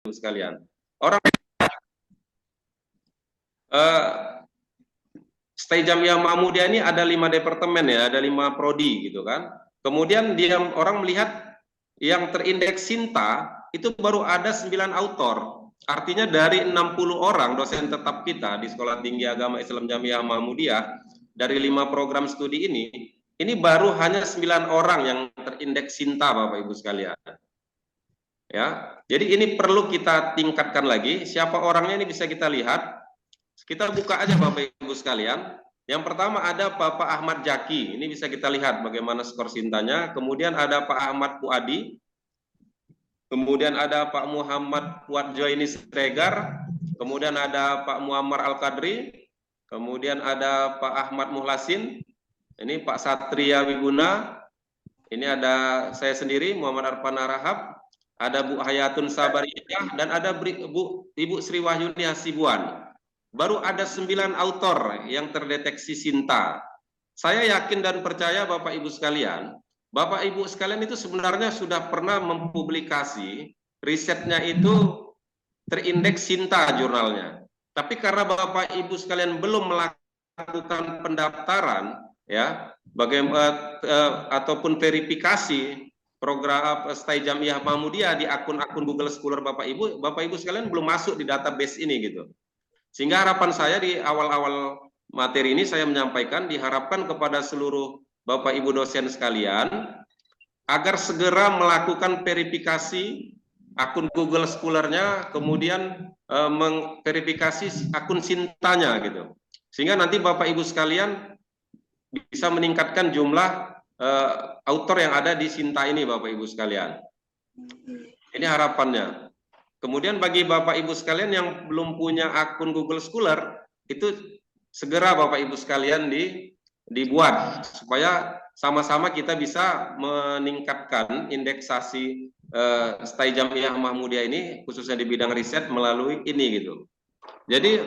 Ibu sekalian. Orang Stay Jamiah Mahmudiyah ini ada 5 departemen ya, ada 5 prodi gitu kan. Kemudian dia orang melihat yang terindeks Sinta itu baru ada 9 autor. Artinya dari 60 orang dosen tetap kita di Sekolah Tinggi Agama Islam Jamiah Mahmudiyah dari 5 program studi ini baru hanya 9 orang yang terindeks Sinta Bapak Ibu sekalian. Ya, jadi ini perlu kita tingkatkan lagi. Siapa orangnya ini bisa kita lihat. Kita buka aja Bapak Ibu sekalian. Yang pertama ada Bapak Ahmad Jaki. Ini bisa kita lihat bagaimana skor Sintanya. Kemudian ada Pak Ahmad Puadi. Kemudian ada Pak Muhammad Fuad Joini Sregar. Kemudian ada Pak Muammar Al-Qadri. Kemudian ada Pak Ahmad Muhlasin. Ini Pak Satria Wiguna. Ini ada saya sendiri Muhammad Arfan Rahab. Ada Bu Hayatun Sabariyah dan ada Ibu Sri Wahyuni Hasibuan. Baru ada 9 autor yang terdeteksi Sinta. Saya yakin dan percaya Bapak Ibu sekalian, Bapak Ibu sekalian itu sebenarnya sudah pernah mempublikasi risetnya itu terindeks Sinta jurnalnya. Tapi karena Bapak Ibu sekalian belum melakukan pendaftaran ya, bagaimana ataupun verifikasi program Stay Jamiah Mahmudiyah di akun-akun Google Scholar Bapak Ibu sekalian belum masuk di database ini gitu. Sehingga harapan saya di awal-awal materi ini saya menyampaikan diharapkan kepada seluruh Bapak Ibu dosen sekalian agar segera melakukan verifikasi akun Google Scholar-nya, kemudian memverifikasi akun Sintanya gitu. Sehingga nanti Bapak Ibu sekalian bisa meningkatkan jumlah autor yang ada di Sinta ini Bapak Ibu sekalian. Ini harapannya. Kemudian bagi Bapak Ibu sekalian yang belum punya akun Google Scholar, itu segera Bapak Ibu sekalian dibuat supaya sama-sama kita bisa meningkatkan indeksasi Stay Jamiah Mahmudiyah ini khususnya di bidang riset melalui ini gitu. Jadi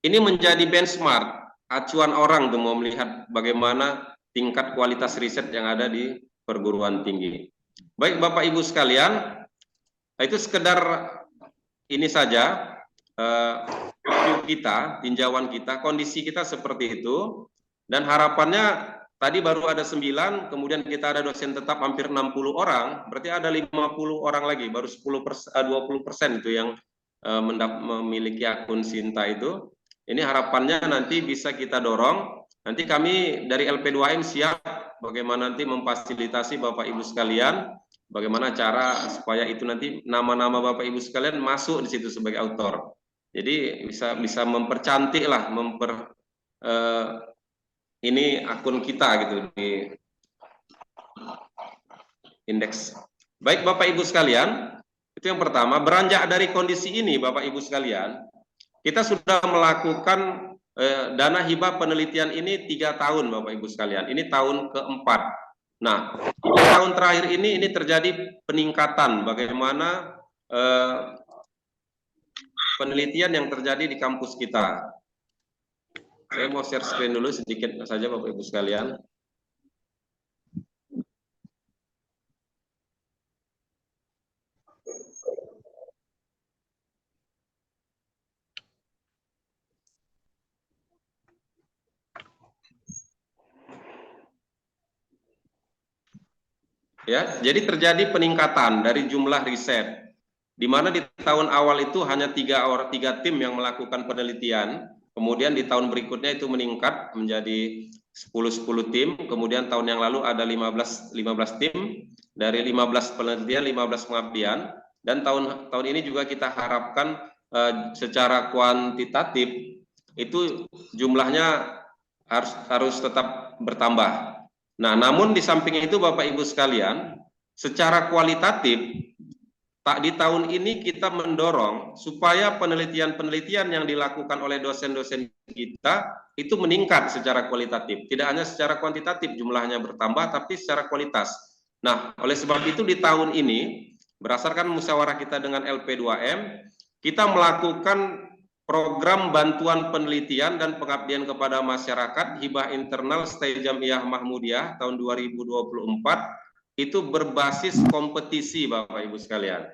ini menjadi benchmark acuan orang untuk mau melihat bagaimana tingkat kualitas riset yang ada di perguruan tinggi. Baik Bapak Ibu sekalian, itu sekedar ini saja kita, tinjauan kita, kondisi kita seperti itu, dan harapannya tadi baru ada 9, kemudian kita ada dosen tetap hampir 60 orang, berarti ada 50 orang lagi, baru 20% itu yang memiliki akun Sinta itu. Ini harapannya nanti bisa kita dorong. Nanti kami dari LP2M siap bagaimana nanti memfasilitasi Bapak Ibu sekalian, bagaimana cara supaya itu nanti nama-nama Bapak Ibu sekalian masuk di situ sebagai autor. Jadi bisa mempercantik lah, ini akun kita gitu di indeks. Baik Bapak Ibu sekalian, itu yang pertama. Beranjak dari kondisi ini Bapak Ibu sekalian, kita sudah melakukan dana hibah penelitian ini 3 tahun Bapak Ibu sekalian. Ini tahun keempat. Nah, di tahun terakhir ini terjadi peningkatan bagaimana penelitian yang terjadi di kampus kita. Saya mau share screen dulu sedikit saja Bapak Ibu sekalian. Ya, jadi terjadi peningkatan dari jumlah riset, di mana di tahun awal itu hanya 3 tim yang melakukan penelitian, kemudian di tahun berikutnya itu meningkat menjadi 10 tim, kemudian tahun yang lalu ada 15 tim, dari 15 penelitian 15 pengabdian, dan tahun ini juga kita harapkan secara kuantitatif itu jumlahnya harus tetap bertambah. Nah, namun di samping itu Bapak Ibu sekalian, secara kualitatif di tahun ini kita mendorong supaya penelitian-penelitian yang dilakukan oleh dosen-dosen kita itu meningkat secara kualitatif. Tidak hanya secara kuantitatif jumlahnya bertambah, tapi secara kualitas. Nah, oleh sebab itu di tahun ini, berdasarkan musyawarah kita dengan LP2M, kita melakukan program bantuan penelitian dan pengabdian kepada masyarakat hibah internal Stay Jamiah Mahmudiyah tahun 2024 itu berbasis kompetisi Bapak Ibu sekalian.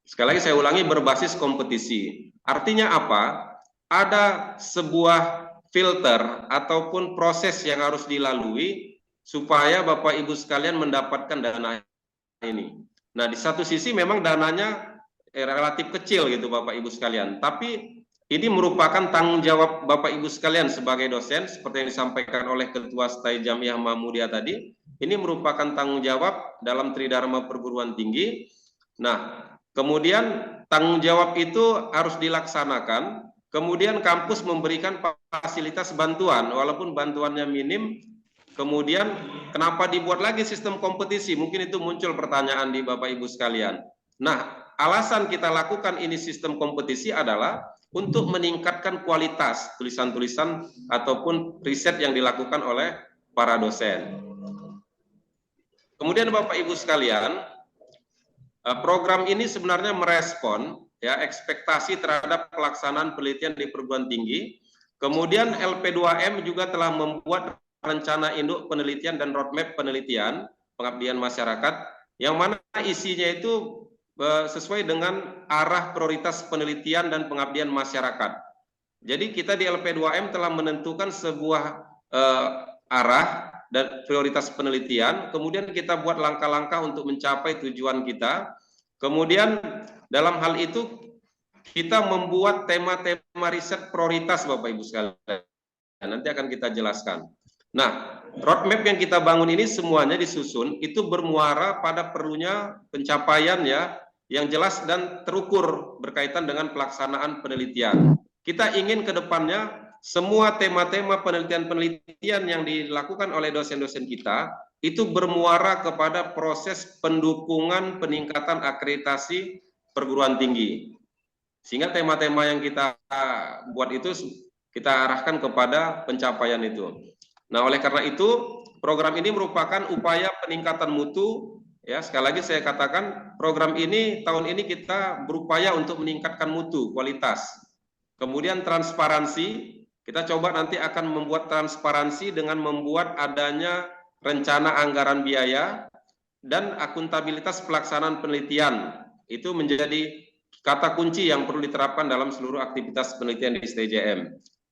Sekali lagi saya ulangi, berbasis kompetisi. Artinya apa? Ada sebuah filter ataupun proses yang harus dilalui supaya Bapak Ibu sekalian mendapatkan dana ini. Nah, di satu sisi memang dananya relatif kecil gitu Bapak Ibu sekalian, tapi ini merupakan tanggung jawab Bapak Ibu sekalian sebagai dosen, seperti yang disampaikan oleh Ketua Stay Jamiah Mahmudiyah tadi. Ini merupakan tanggung jawab dalam Tridharma Perguruan Tinggi. Nah, kemudian tanggung jawab itu harus dilaksanakan, kemudian kampus memberikan fasilitas bantuan, walaupun bantuannya minim. Kemudian kenapa dibuat lagi sistem kompetisi? Mungkin itu muncul pertanyaan di Bapak Ibu sekalian. Nah, alasan kita lakukan ini sistem kompetisi adalah untuk meningkatkan kualitas tulisan-tulisan ataupun riset yang dilakukan oleh para dosen. Kemudian Bapak Ibu sekalian, program ini sebenarnya merespon ya ekspektasi terhadap pelaksanaan penelitian di perguruan tinggi. Kemudian LP2M juga telah membuat rencana induk penelitian dan roadmap penelitian pengabdian masyarakat yang mana isinya itu sesuai dengan arah prioritas penelitian dan pengabdian masyarakat. Jadi kita di LP2M telah menentukan sebuah arah dan prioritas penelitian, kemudian kita buat langkah-langkah untuk mencapai tujuan kita. Kemudian dalam hal itu kita membuat tema-tema riset prioritas Bapak Ibu sekalian. Nanti akan kita jelaskan. Nah, roadmap yang kita bangun ini semuanya disusun itu bermuara pada perlunya pencapaian ya yang jelas dan terukur berkaitan dengan pelaksanaan penelitian. Kita ingin ke depannya semua tema-tema penelitian-penelitian yang dilakukan oleh dosen-dosen kita itu bermuara kepada proses pendukungan peningkatan akreditasi perguruan tinggi. Sehingga tema-tema yang kita buat itu kita arahkan kepada pencapaian itu. Nah, oleh karena itu program ini merupakan upaya peningkatan mutu. Ya, sekali lagi saya katakan program ini tahun ini kita berupaya untuk meningkatkan mutu, kualitas. Kemudian transparansi, kita coba nanti akan membuat transparansi dengan membuat adanya rencana anggaran biaya dan akuntabilitas pelaksanaan penelitian. Itu menjadi kata kunci yang perlu diterapkan dalam seluruh aktivitas penelitian di STJM.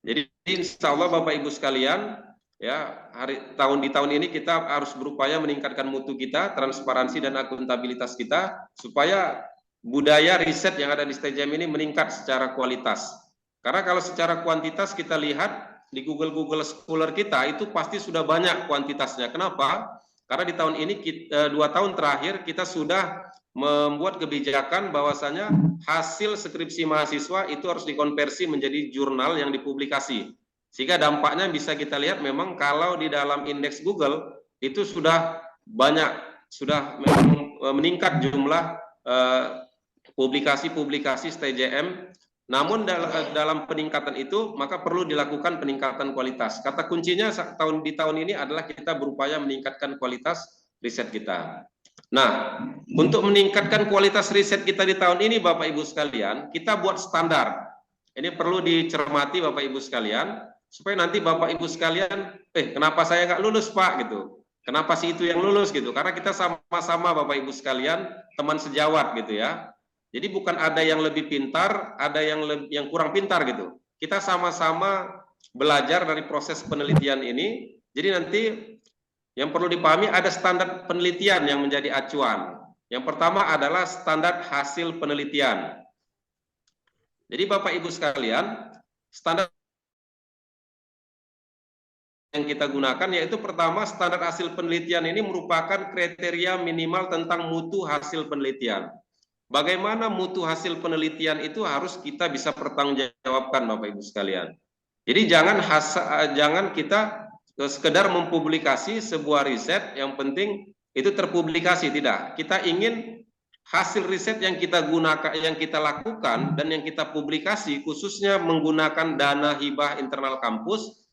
Jadi insya Allah Bapak Ibu sekalian, ya di tahun ini kita harus berupaya meningkatkan mutu kita, transparansi dan akuntabilitas kita supaya budaya riset yang ada di STJM ini meningkat secara kualitas. Karena kalau secara kuantitas kita lihat di Google Scholar kita itu pasti sudah banyak kuantitasnya. Kenapa? Karena di tahun ini 2 tahun terakhir kita sudah membuat kebijakan bahwasanya hasil skripsi mahasiswa itu harus dikonversi menjadi jurnal yang dipublikasi. Sehingga dampaknya bisa kita lihat memang kalau di dalam indeks Google itu sudah banyak, sudah meningkat jumlah publikasi-publikasi STJM. Namun dalam peningkatan itu maka perlu dilakukan peningkatan kualitas. Kata kuncinya di tahun ini adalah kita berupaya meningkatkan kualitas riset kita. Nah, untuk meningkatkan kualitas riset kita di tahun ini Bapak Ibu sekalian, kita buat standar. Ini perlu dicermati Bapak Ibu sekalian, supaya nanti Bapak Ibu sekalian, kenapa saya nggak lulus Pak gitu? Kenapa sih itu yang lulus gitu? Karena kita sama-sama Bapak Ibu sekalian teman sejawat gitu ya. Jadi bukan ada yang lebih pintar, ada yang kurang pintar gitu. Kita sama-sama belajar dari proses penelitian ini. Jadi nanti yang perlu dipahami ada standar penelitian yang menjadi acuan. Yang pertama adalah standar hasil penelitian. Jadi Bapak Ibu sekalian, standar yang kita gunakan yaitu pertama standar hasil penelitian ini merupakan kriteria minimal tentang mutu hasil penelitian. Bagaimana mutu hasil penelitian itu harus kita bisa pertanggungjawabkan Bapak Ibu sekalian. Jadi jangan kita sekedar mempublikasi sebuah riset yang penting itu terpublikasi, tidak. Kita ingin hasil riset yang kita gunakan, yang kita lakukan dan yang kita publikasi khususnya menggunakan dana hibah internal kampus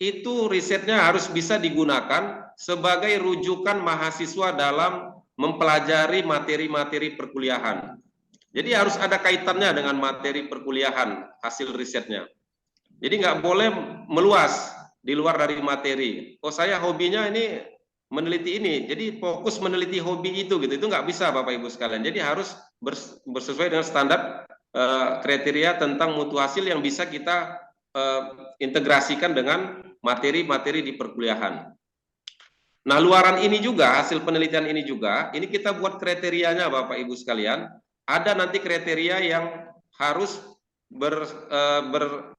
itu risetnya harus bisa digunakan sebagai rujukan mahasiswa dalam mempelajari materi-materi perkuliahan. Jadi harus ada kaitannya dengan materi perkuliahan hasil risetnya. Jadi nggak boleh meluas di luar dari materi. Oh saya hobinya ini meneliti ini. Jadi fokus meneliti hobi itu gitu. Itu nggak bisa Bapak Ibu sekalian. Jadi harus bersesuai dengan standar kriteria tentang mutu hasil yang bisa kita integrasikan dengan materi-materi di perkuliahan. Nah, luaran ini juga, hasil penelitian ini juga, ini kita buat kriterianya Bapak Ibu sekalian. Ada nanti kriteria yang harus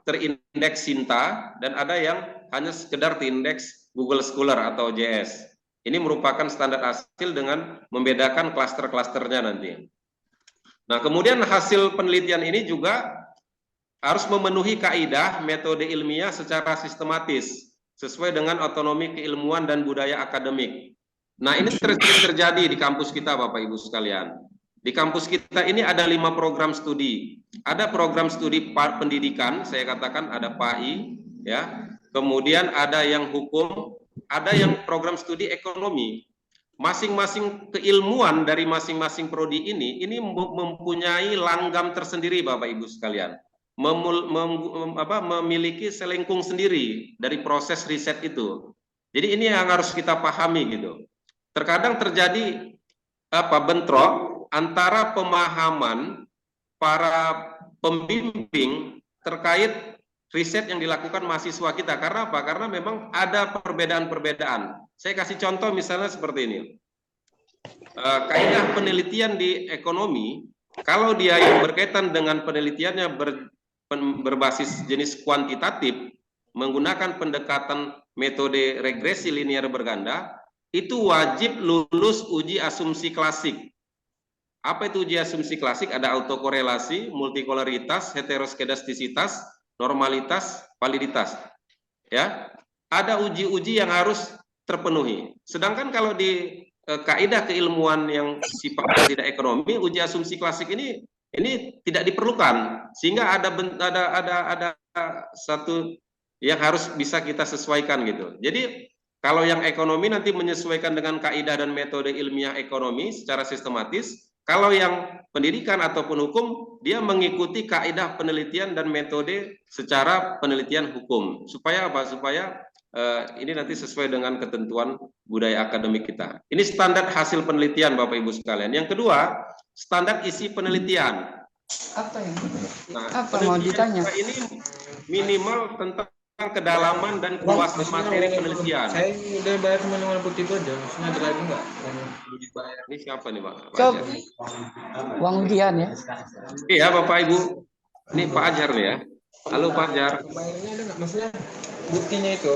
terindeks Sinta, dan ada yang hanya sekedar terindeks Google Scholar atau JS. Ini merupakan standar hasil dengan membedakan klaster-klasternya nanti. Nah, kemudian hasil penelitian ini juga harus memenuhi kaidah metode ilmiah secara sistematis, sesuai dengan otonomi keilmuan dan budaya akademik. Nah, ini sering terjadi di kampus kita Bapak Ibu sekalian. Di kampus kita ini ada 5 program studi. Ada program studi pendidikan, saya katakan ada PAI, ya. Kemudian ada yang hukum, ada yang program studi ekonomi. Masing-masing keilmuan dari masing-masing prodi ini mempunyai langgam tersendiri Bapak Ibu sekalian. Memiliki selengkung sendiri dari proses riset itu. Jadi ini yang harus kita pahami gitu. Terkadang terjadi bentrok antara pemahaman para pembimbing terkait riset yang dilakukan mahasiswa kita. Karena apa? Karena memang ada perbedaan-perbedaan. Saya kasih contoh misalnya seperti ini. Kaidah penelitian di ekonomi, kalau dia yang berkaitan dengan penelitiannya berbasis jenis kuantitatif, menggunakan pendekatan metode regresi linear berganda, itu wajib lulus uji asumsi klasik. Apa itu uji asumsi klasik? Ada autokorelasi, multikolaritas, heteroskedastisitas, normalitas, validitas. Ya, ada uji-uji yang harus terpenuhi. Sedangkan kalau di kaidah keilmuan yang sifatnya tidak ekonomi, uji asumsi klasik ini tidak diperlukan, sehingga ada satu yang harus bisa kita sesuaikan gitu. Jadi kalau yang ekonomi nanti menyesuaikan dengan kaidah dan metode ilmiah ekonomi secara sistematis. Kalau yang pendidikan ataupun hukum, dia mengikuti kaidah penelitian dan metode secara penelitian hukum. Supaya apa? Supaya ini nanti sesuai dengan ketentuan budaya akademik kita. Ini standar hasil penelitian Bapak Ibu sekalian. Yang kedua, standar isi penelitian. Apa yang? Nah, apa mau ditanya? Ini minimal tentang kedalaman dan keluasan materi penelitian. Saya udah bayar cuma 50 ribu aja, maksudnya ada lagi nggak? Ini siapa nih Pak? Coba uang ujian ya? Iya Bapak Ibu, ini Pak Ajar nih ya. Halo Pak Ajar. Bayarnya ada nggak? Maksudnya buktinya itu?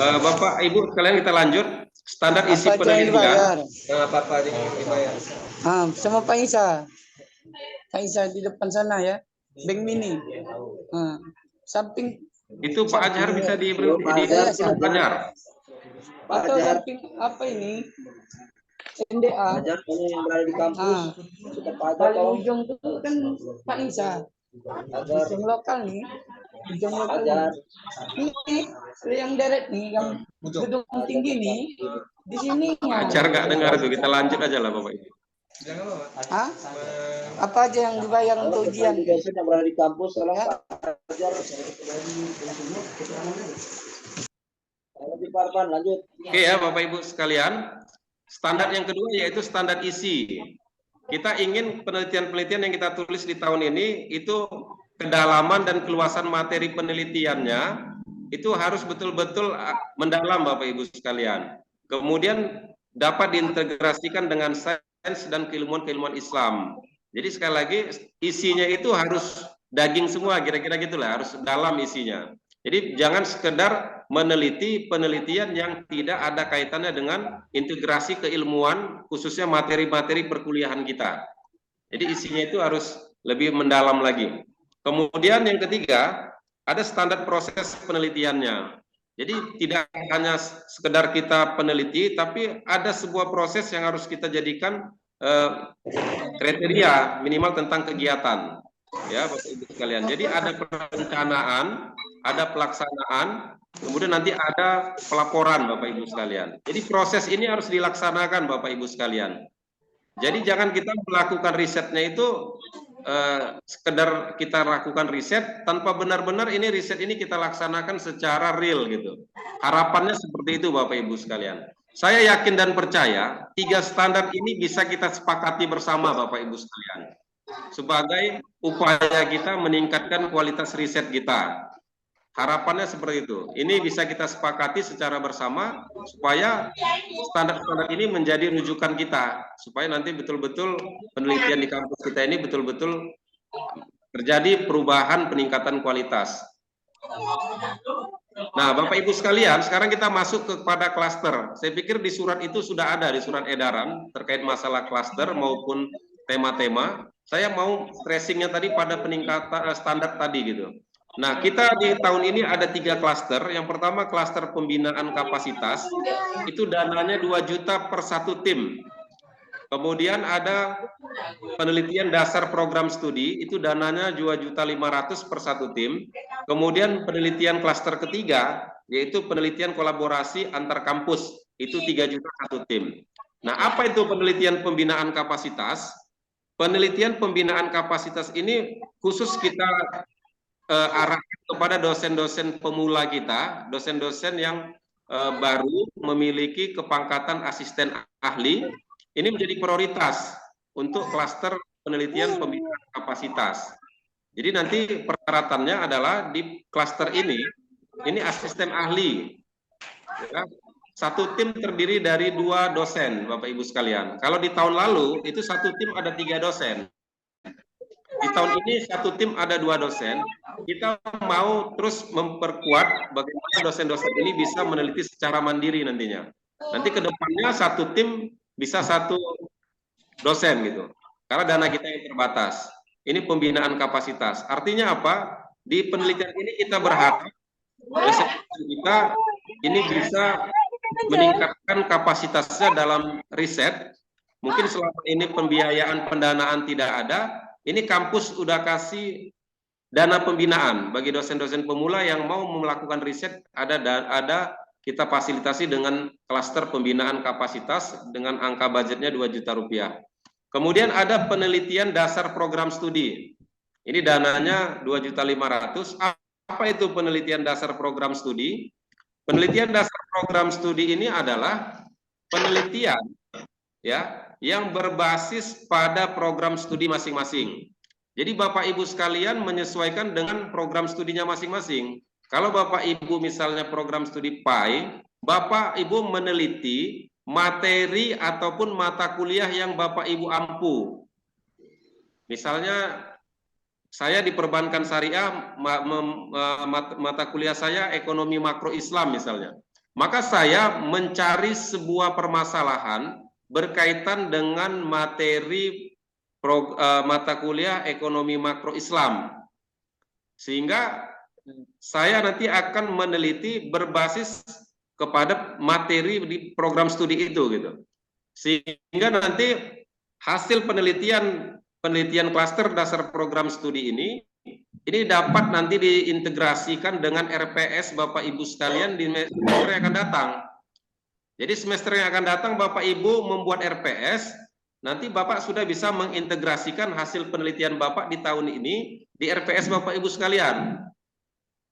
Bapak Ibu sekalian kita lanjut. Standar isi Apa aja yang penelitian. dibayar? Apa aja yang dibayar? Sama Pak Isa. Pak Isa di depan sana ya. Bank Mini. Samping Itu Pak Ajar bisa diberi Pak Ajar. atau samping apa ini? NDA. Ajar yang berada di kampus. Paling ujung itu kan Pak Isa. Ujung lokal nih. Ujung lokal. Ini yang deret nih, yang gedung tinggi nih. Di sini. Pak Ajar nggak dengar tuh, kita lanjut aja lah Bapak Ibu. Jangan apa, Pak? Hah? Apa aja yang dibayar untuk ujian? Dosen yang berada di kampus, tolong Ya. Pak Ajar. Lanjut Pak Arfan, lanjut. Oke ya Bapak Ibu sekalian. Standar yang kedua yaitu standar isi. Kita ingin penelitian-penelitian yang kita tulis di tahun ini itu kedalaman dan keluasan materi penelitiannya itu harus betul-betul mendalam Bapak Ibu sekalian. Kemudian dapat diintegrasikan dengan sains dan keilmuan-keilmuan Islam. Jadi sekali lagi isinya itu harus daging semua, kira-kira gitulah, harus dalam isinya. Jadi jangan sekedar meneliti penelitian yang tidak ada kaitannya dengan integrasi keilmuan, khususnya materi-materi perkuliahan kita. Jadi isinya itu harus lebih mendalam lagi. Kemudian yang ketiga, ada standar proses penelitiannya. Jadi tidak hanya sekedar kita peneliti, tapi ada sebuah proses yang harus kita jadikan kriteria minimal tentang kegiatan. Ya, Bapak Ibu sekalian. Jadi ada perencanaan, ada pelaksanaan, kemudian nanti ada pelaporan Bapak Ibu sekalian. Jadi proses ini harus dilaksanakan Bapak Ibu sekalian. Jadi jangan kita melakukan risetnya itu sekedar kita lakukan riset tanpa benar-benar ini riset ini kita laksanakan secara real gitu. Harapannya seperti itu Bapak Ibu sekalian. Saya yakin dan percaya 3 standar ini bisa kita sepakati bersama Bapak Ibu sekalian. Sebagai upaya kita meningkatkan kualitas riset kita. Harapannya seperti itu. Ini bisa kita sepakati secara bersama supaya standar-standar ini menjadi rujukan kita, supaya nanti betul-betul penelitian di kampus kita ini betul-betul terjadi perubahan peningkatan kualitas. Nah, Bapak Ibu sekalian, sekarang kita masuk kepada klaster. Saya pikir di surat itu sudah ada, di surat edaran terkait masalah klaster maupun tema-tema. Saya mau stressingnya tadi pada peningkatan standar tadi gitu. Nah, kita di tahun ini ada 3 klaster. Yang pertama klaster pembinaan kapasitas, itu dananya 2 juta per 1 tim. Kemudian ada penelitian dasar program studi, itu dananya 2.500.000 per 1 tim. Kemudian penelitian klaster ketiga, yaitu penelitian kolaborasi antar kampus, itu 3 juta 1 tim. Nah, apa itu penelitian pembinaan kapasitas? Penelitian pembinaan kapasitas ini khusus kita arahkan kepada dosen-dosen pemula kita, dosen-dosen yang baru memiliki kepangkatan asisten ahli. Ini menjadi prioritas untuk klaster penelitian pembinaan kapasitas. Jadi nanti persyaratannya adalah di klaster ini asisten ahli. Ya, 1 tim terdiri dari 2 dosen, Bapak Ibu sekalian. Kalau di tahun lalu itu 1 tim ada 3 dosen. Di tahun ini 1 tim ada 2 dosen. Kita mau terus memperkuat bagaimana dosen-dosen ini bisa meneliti secara mandiri nantinya. Nanti ke depannya 1 tim bisa 1 dosen gitu. Karena dana kita yang terbatas. Ini pembinaan kapasitas. Artinya apa? Di penelitian ini kita berharap dosen kita ini bisa meningkatkan kapasitasnya dalam riset. Mungkin selama ini pembiayaan pendanaan tidak ada. Ini kampus udah kasih dana pembinaan bagi dosen-dosen pemula yang mau melakukan riset, ada kita fasilitasi dengan klaster pembinaan kapasitas dengan angka budgetnya 2 juta rupiah. Kemudian ada penelitian dasar program studi. Ini dananya 2.500.000. Apa itu penelitian dasar program studi? Penelitian dasar program studi ini adalah penelitian ya yang berbasis pada program studi masing-masing. Jadi Bapak Ibu sekalian menyesuaikan dengan program studinya masing-masing. Kalau Bapak Ibu misalnya program studi PAI, Bapak Ibu meneliti materi ataupun mata kuliah yang Bapak Ibu ampu. Misalnya saya di perbankan syariah, mata kuliah saya ekonomi makro Islam misalnya. Maka saya mencari sebuah permasalahan berkaitan dengan materi mata kuliah ekonomi makro Islam. Sehingga saya nanti akan meneliti berbasis kepada materi di program studi itu gitu. Sehingga nanti hasil penelitian klaster dasar program studi ini dapat nanti diintegrasikan dengan RPS Bapak Ibu sekalian di semester yang akan datang. Jadi semester yang akan datang Bapak Ibu membuat RPS, nanti Bapak sudah bisa mengintegrasikan hasil penelitian Bapak di tahun ini di RPS Bapak Ibu sekalian.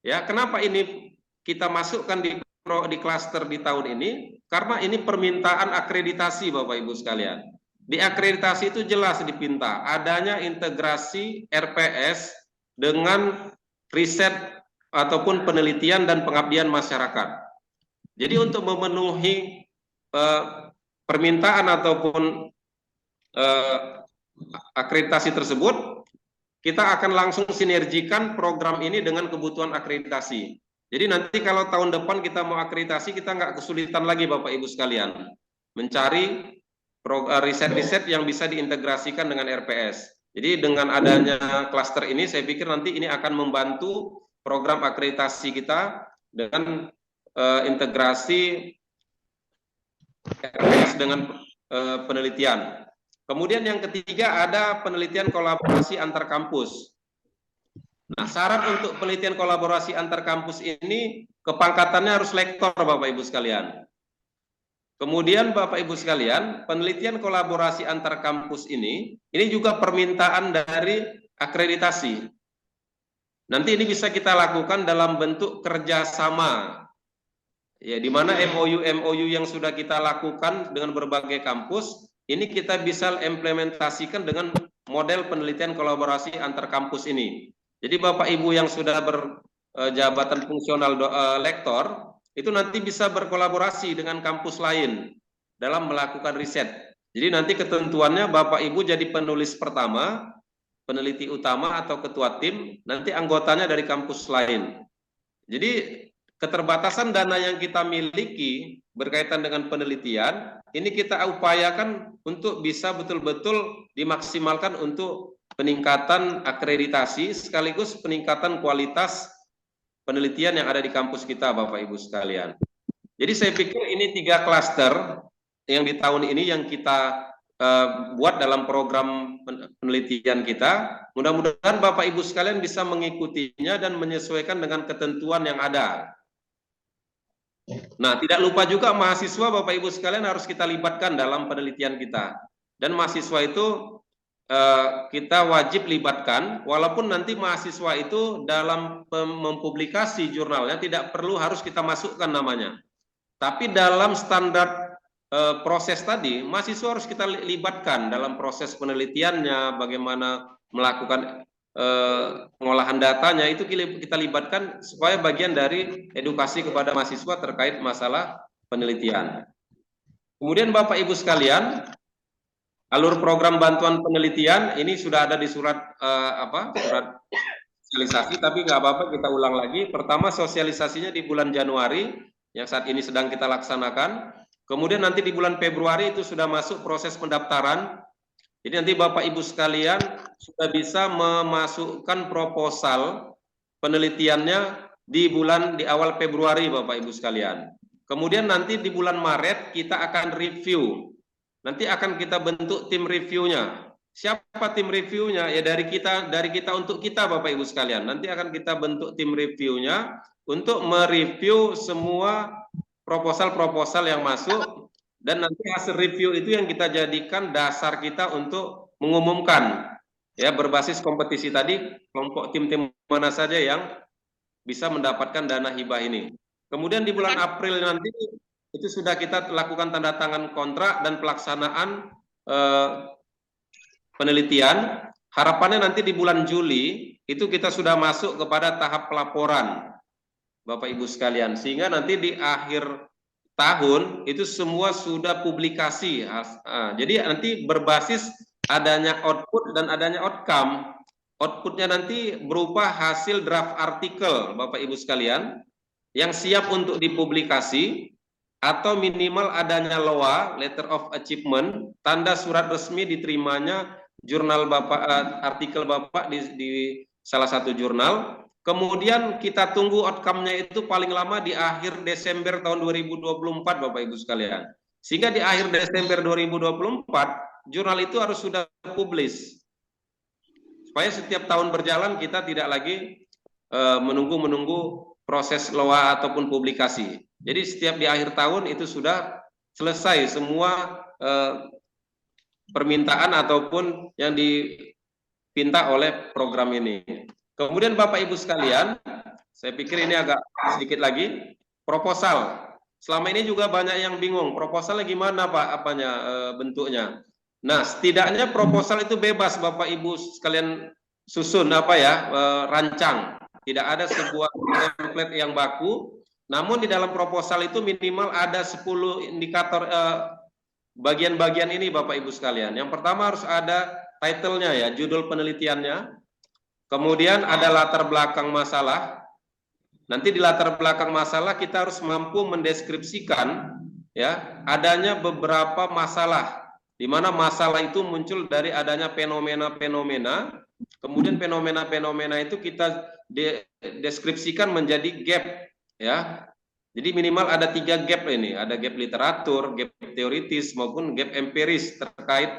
Ya, kenapa ini kita masukkan di klaster di tahun ini? Karena ini permintaan akreditasi Bapak Ibu sekalian. Di akreditasi itu jelas dipinta adanya integrasi RPS dengan riset ataupun penelitian dan pengabdian masyarakat. Jadi untuk memenuhi permintaan ataupun akreditasi tersebut, kita akan langsung sinergikan program ini dengan kebutuhan akreditasi. Jadi nanti kalau tahun depan kita mau akreditasi, kita nggak kesulitan lagi Bapak Ibu sekalian mencari riset-riset yang bisa diintegrasikan dengan RPS. Jadi dengan adanya klaster ini, saya pikir nanti ini akan membantu program akreditasi kita dengan integrasi RPS dengan penelitian. Kemudian yang ketiga ada penelitian kolaborasi antar kampus. Nah, syarat untuk penelitian kolaborasi antar kampus ini kepangkatannya harus lektor Bapak Ibu sekalian. Kemudian Bapak Ibu sekalian, penelitian kolaborasi antar kampus ini juga permintaan dari akreditasi. Nanti ini bisa kita lakukan dalam bentuk kerjasama, ya, di mana MOU yang sudah kita lakukan dengan berbagai kampus, ini kita bisa implementasikan dengan model penelitian kolaborasi antar kampus ini. Jadi Bapak Ibu yang sudah berjabatan fungsional lektor, itu nanti bisa berkolaborasi dengan kampus lain dalam melakukan riset. Jadi nanti ketentuannya Bapak Ibu jadi penulis pertama, peneliti utama atau ketua tim, nanti anggotanya dari kampus lain. Jadi keterbatasan dana yang kita miliki berkaitan dengan penelitian, ini kita upayakan untuk bisa betul-betul dimaksimalkan untuk peningkatan akreditasi sekaligus peningkatan kualitas penelitian yang ada di kampus kita, Bapak Ibu sekalian. Jadi saya pikir ini 3 klaster yang di tahun ini yang kita buat dalam program penelitian kita. Mudah-mudahan Bapak Ibu sekalian bisa mengikutinya dan menyesuaikan dengan ketentuan yang ada. Nah, tidak lupa juga mahasiswa Bapak Ibu sekalian harus kita libatkan dalam penelitian kita. Dan mahasiswa itu kita wajib libatkan, walaupun nanti mahasiswa itu dalam mempublikasi jurnalnya tidak perlu harus kita masukkan namanya. Tapi dalam standar proses tadi, mahasiswa harus kita libatkan dalam proses penelitiannya, bagaimana melakukan pengolahan datanya, itu kita libatkan supaya bagian dari edukasi kepada mahasiswa terkait masalah penelitian. Kemudian Bapak Ibu sekalian, alur program bantuan penelitian ini sudah ada di surat surat sosialisasi, tapi nggak apa-apa kita ulang lagi. Pertama, sosialisasinya di bulan Januari yang saat ini sedang kita laksanakan. Kemudian nanti di bulan Februari itu sudah masuk proses pendaftaran. Jadi nanti Bapak Ibu sekalian sudah bisa memasukkan proposal penelitiannya di awal Februari Bapak Ibu sekalian. Kemudian nanti di bulan Maret kita akan review. Nanti akan kita bentuk tim reviewnya. Siapa tim reviewnya? Ya dari kita untuk kita Bapak Ibu sekalian. Nanti akan kita bentuk tim reviewnya untuk mereview semua proposal-proposal yang masuk, dan nanti hasil review itu yang kita jadikan dasar kita untuk mengumumkan, ya, berbasis kompetisi tadi, kelompok tim-tim mana saja yang bisa mendapatkan dana hibah ini. Kemudian di bulan April nanti itu sudah kita lakukan tanda tangan kontrak dan pelaksanaan penelitian. Harapannya nanti di bulan Juli itu kita sudah masuk kepada tahap pelaporan Bapak Ibu sekalian, sehingga nanti di akhir tahun itu semua sudah publikasi. Jadi nanti berbasis adanya output dan adanya outcome. Outputnya nanti berupa hasil draft artikel Bapak Ibu sekalian yang siap untuk dipublikasi, atau minimal adanya LOA, Letter of Achievement, tanda surat resmi diterimanya jurnal Bapak, artikel Bapak di salah satu jurnal. Kemudian kita tunggu outcome-nya itu paling lama di akhir Desember tahun 2024 Bapak Ibu sekalian. Sehingga di akhir Desember 2024 jurnal itu harus sudah publis. Supaya setiap tahun berjalan kita tidak lagi menunggu proses LOA ataupun publikasi. Jadi setiap di akhir tahun itu sudah selesai semua permintaan ataupun yang dipinta oleh program ini. Kemudian Bapak Ibu sekalian, saya pikir ini agak sedikit lagi, proposal. Selama ini juga banyak yang bingung, proposalnya gimana Pak, bentuknya. Nah, setidaknya proposal itu bebas Bapak Ibu sekalian susun rancang. Tidak ada sebuah template yang baku, namun di dalam proposal itu minimal ada 10 indikator bagian-bagian ini Bapak Ibu sekalian. Yang pertama harus ada title-nya, ya, judul penelitiannya. Kemudian ada latar belakang masalah. Nanti di latar belakang masalah kita harus mampu mendeskripsikan, ya, adanya beberapa masalah, di mana masalah itu muncul dari adanya fenomena-fenomena. Kemudian fenomena-fenomena itu kita deskripsikan menjadi gap, ya. Jadi minimal ada 3 gap ini, ada gap literatur, gap teoritis maupun gap empiris terkait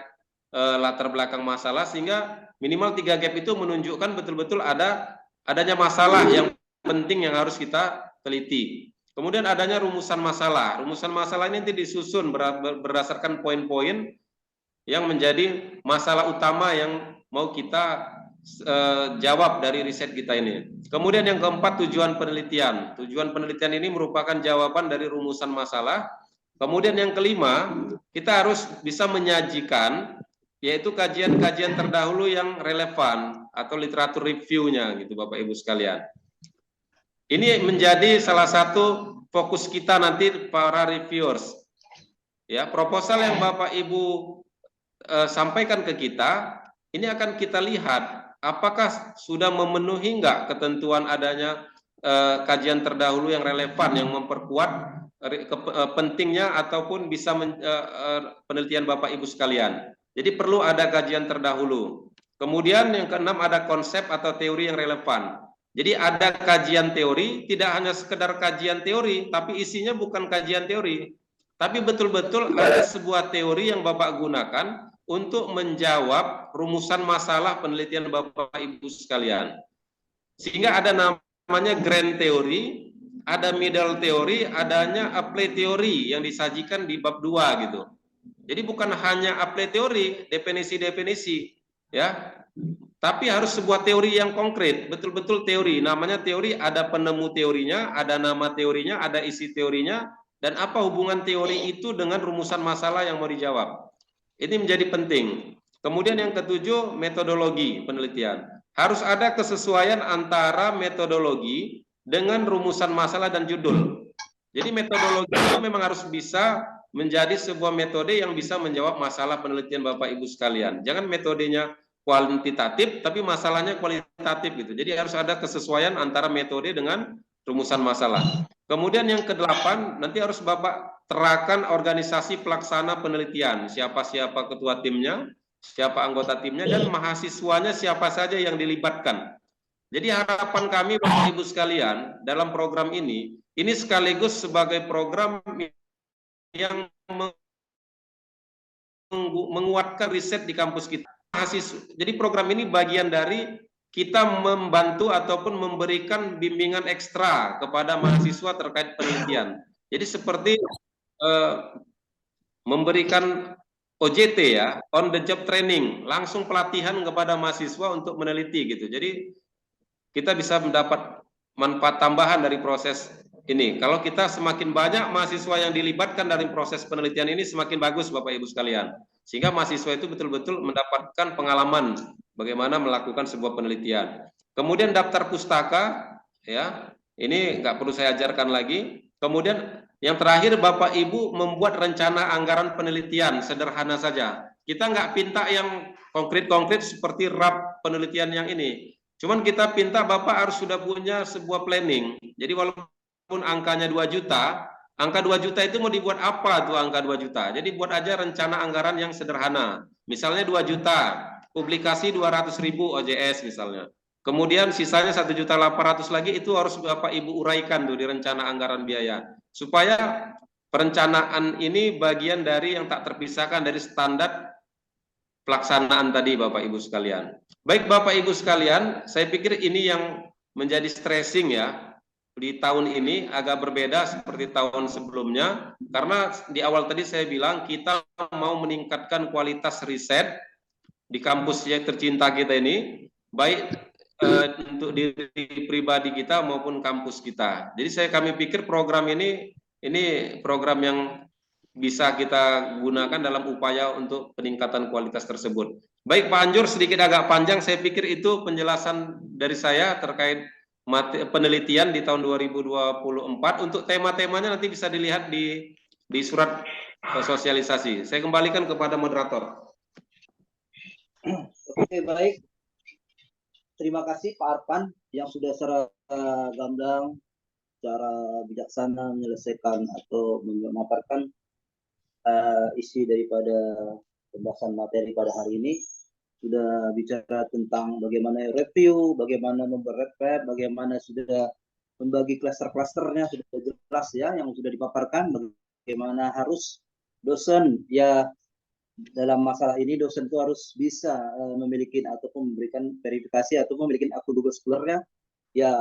latar belakang masalah, sehingga minimal 3 gap itu menunjukkan betul-betul adanya masalah yang penting yang harus kita teliti. Kemudian adanya rumusan masalah. Rumusan masalah ini nanti disusun berdasarkan poin-poin yang menjadi masalah utama yang mau kita jawab dari riset kita ini. Kemudian yang keempat, tujuan penelitian. Tujuan penelitian ini merupakan jawaban dari rumusan masalah. Kemudian yang kelima, kita harus bisa menyajikan yaitu kajian-kajian terdahulu yang relevan atau literatur review-nya gitu Bapak Ibu sekalian. Ini menjadi salah satu fokus kita nanti para reviewers. Ya, proposal yang Bapak Ibu sampaikan ke kita, ini akan kita lihat apakah sudah memenuhi enggak ketentuan adanya kajian terdahulu yang relevan yang memperkuat pentingnya ataupun bisa penelitian Bapak Ibu sekalian. Jadi perlu ada kajian terdahulu. Kemudian yang keenam ada konsep atau teori yang relevan. Jadi ada kajian teori, tidak hanya sekedar kajian teori, tapi isinya bukan kajian teori, tapi betul-betul ada sebuah teori yang Bapak gunakan untuk menjawab rumusan masalah penelitian Bapak Ibu sekalian. Sehingga ada namanya grand teori, ada middle teori, adanya apply teori yang disajikan di bab 2 gitu. Jadi bukan hanya apply teori, definisi-definisi, ya. Tapi harus sebuah teori yang konkret, betul-betul teori. Namanya teori, ada penemu teorinya, ada nama teorinya, ada isi teorinya, dan apa hubungan teori itu dengan rumusan masalah yang mau dijawab. Ini menjadi penting. Kemudian yang ketujuh, metodologi penelitian. Harus ada kesesuaian antara metodologi dengan rumusan masalah dan judul. Jadi metodologi itu memang harus bisa menjadi sebuah metode yang bisa menjawab masalah penelitian Bapak Ibu sekalian. Jangan metodenya kuantitatif tapi masalahnya kualitatif gitu. Jadi harus ada kesesuaian antara metode dengan rumusan masalah. Kemudian yang kedelapan, nanti harus Bapak terapkan organisasi pelaksana penelitian, siapa-siapa ketua timnya, siapa anggota timnya, dan mahasiswanya siapa saja yang dilibatkan. Jadi harapan kami Bapak Ibu sekalian dalam program ini sekaligus sebagai program yang menguatkan riset di kampus kita. Jadi program ini bagian dari kita membantu ataupun memberikan bimbingan ekstra kepada mahasiswa terkait penelitian. Jadi seperti memberikan OJT ya, on the job training, langsung pelatihan kepada mahasiswa untuk meneliti gitu. Jadi kita bisa mendapat manfaat tambahan dari proses ini. Kalau kita semakin banyak mahasiswa yang dilibatkan dari proses penelitian ini, semakin bagus Bapak Ibu sekalian. Sehingga mahasiswa itu betul-betul mendapatkan pengalaman bagaimana melakukan sebuah penelitian. Kemudian daftar pustaka, ya, ini nggak perlu saya ajarkan lagi. Kemudian yang terakhir Bapak Ibu membuat rencana anggaran penelitian sederhana saja. Kita nggak pinta yang konkret-konkret seperti RAP penelitian yang ini. Cuman kita pinta Bapak harus sudah punya sebuah planning. Jadi walaupun angkanya 2 juta, angka 2 juta itu mau dibuat apa tuh angka 2 juta? Jadi buat aja rencana anggaran yang sederhana. Misalnya 2 juta, publikasi 200.000 OJS misalnya. Kemudian sisanya 1.800.000 lagi itu harus Bapak Ibu uraikan tuh di rencana anggaran biaya. Supaya perencanaan ini bagian dari yang tak terpisahkan dari standar pelaksanaan tadi Bapak Ibu sekalian. Baik Bapak Ibu sekalian, saya pikir ini yang menjadi stressing ya di tahun ini agak berbeda seperti tahun sebelumnya karena di awal tadi saya bilang kita mau meningkatkan kualitas riset di kampus yang tercinta kita ini baik untuk diri pribadi kita maupun kampus kita. Jadi kami pikir program ini program yang bisa kita gunakan dalam upaya untuk peningkatan kualitas tersebut. Baik Pak Anjur, sedikit agak panjang, saya pikir itu penjelasan dari saya terkait penelitian di tahun 2024. Untuk tema-temanya nanti bisa dilihat di surat sosialisasi. Saya kembalikan kepada moderator. Oke, baik. Terima kasih Pak Arpan yang sudah secara gamblang, secara bijaksana menyelesaikan atau memaparkan isi daripada pembahasan materi pada hari ini. Sudah bicara tentang bagaimana review, bagaimana memberefek, bagaimana sudah membagi klaster-klasternya sudah jelas ya yang sudah dipaparkan, bagaimana harus dosen ya dalam masalah ini dosen itu harus bisa memiliki ataupun memberikan verifikasi atau memiliki akuntabel scholarnya ya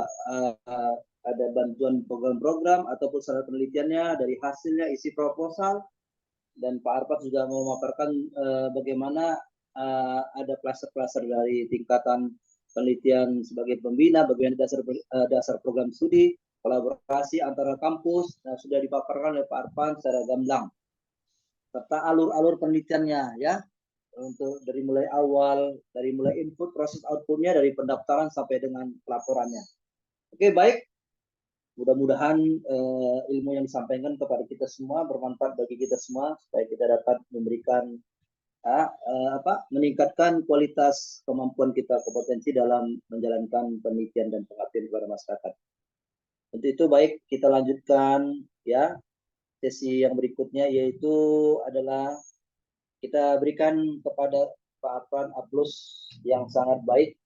ada bantuan program-program ataupun syarat penelitiannya, dari hasilnya, isi proposal, dan Pak Arfan juga memaparkan bagaimana ada klaster-klaster dari tingkatan penelitian sebagai pembina, bagian dasar program studi, kolaborasi antara kampus, sudah dipaparkan oleh Pak Arfan secara gamblang, serta alur-alur penelitiannya ya, untuk dari mulai awal, dari mulai input, proses outputnya, dari pendaftaran sampai dengan pelaporannya. Oke, baik. Mudah-mudahan ilmu yang disampaikan kepada kita semua bermanfaat bagi kita semua, supaya kita dapat memberikan meningkatkan kualitas kemampuan kita, kompetensi dalam menjalankan penelitian dan pengabdian kepada masyarakat. Untuk itu baik, kita lanjutkan ya sesi yang berikutnya, yaitu adalah kita berikan kepada Pak Arfan aplaus yang sangat baik.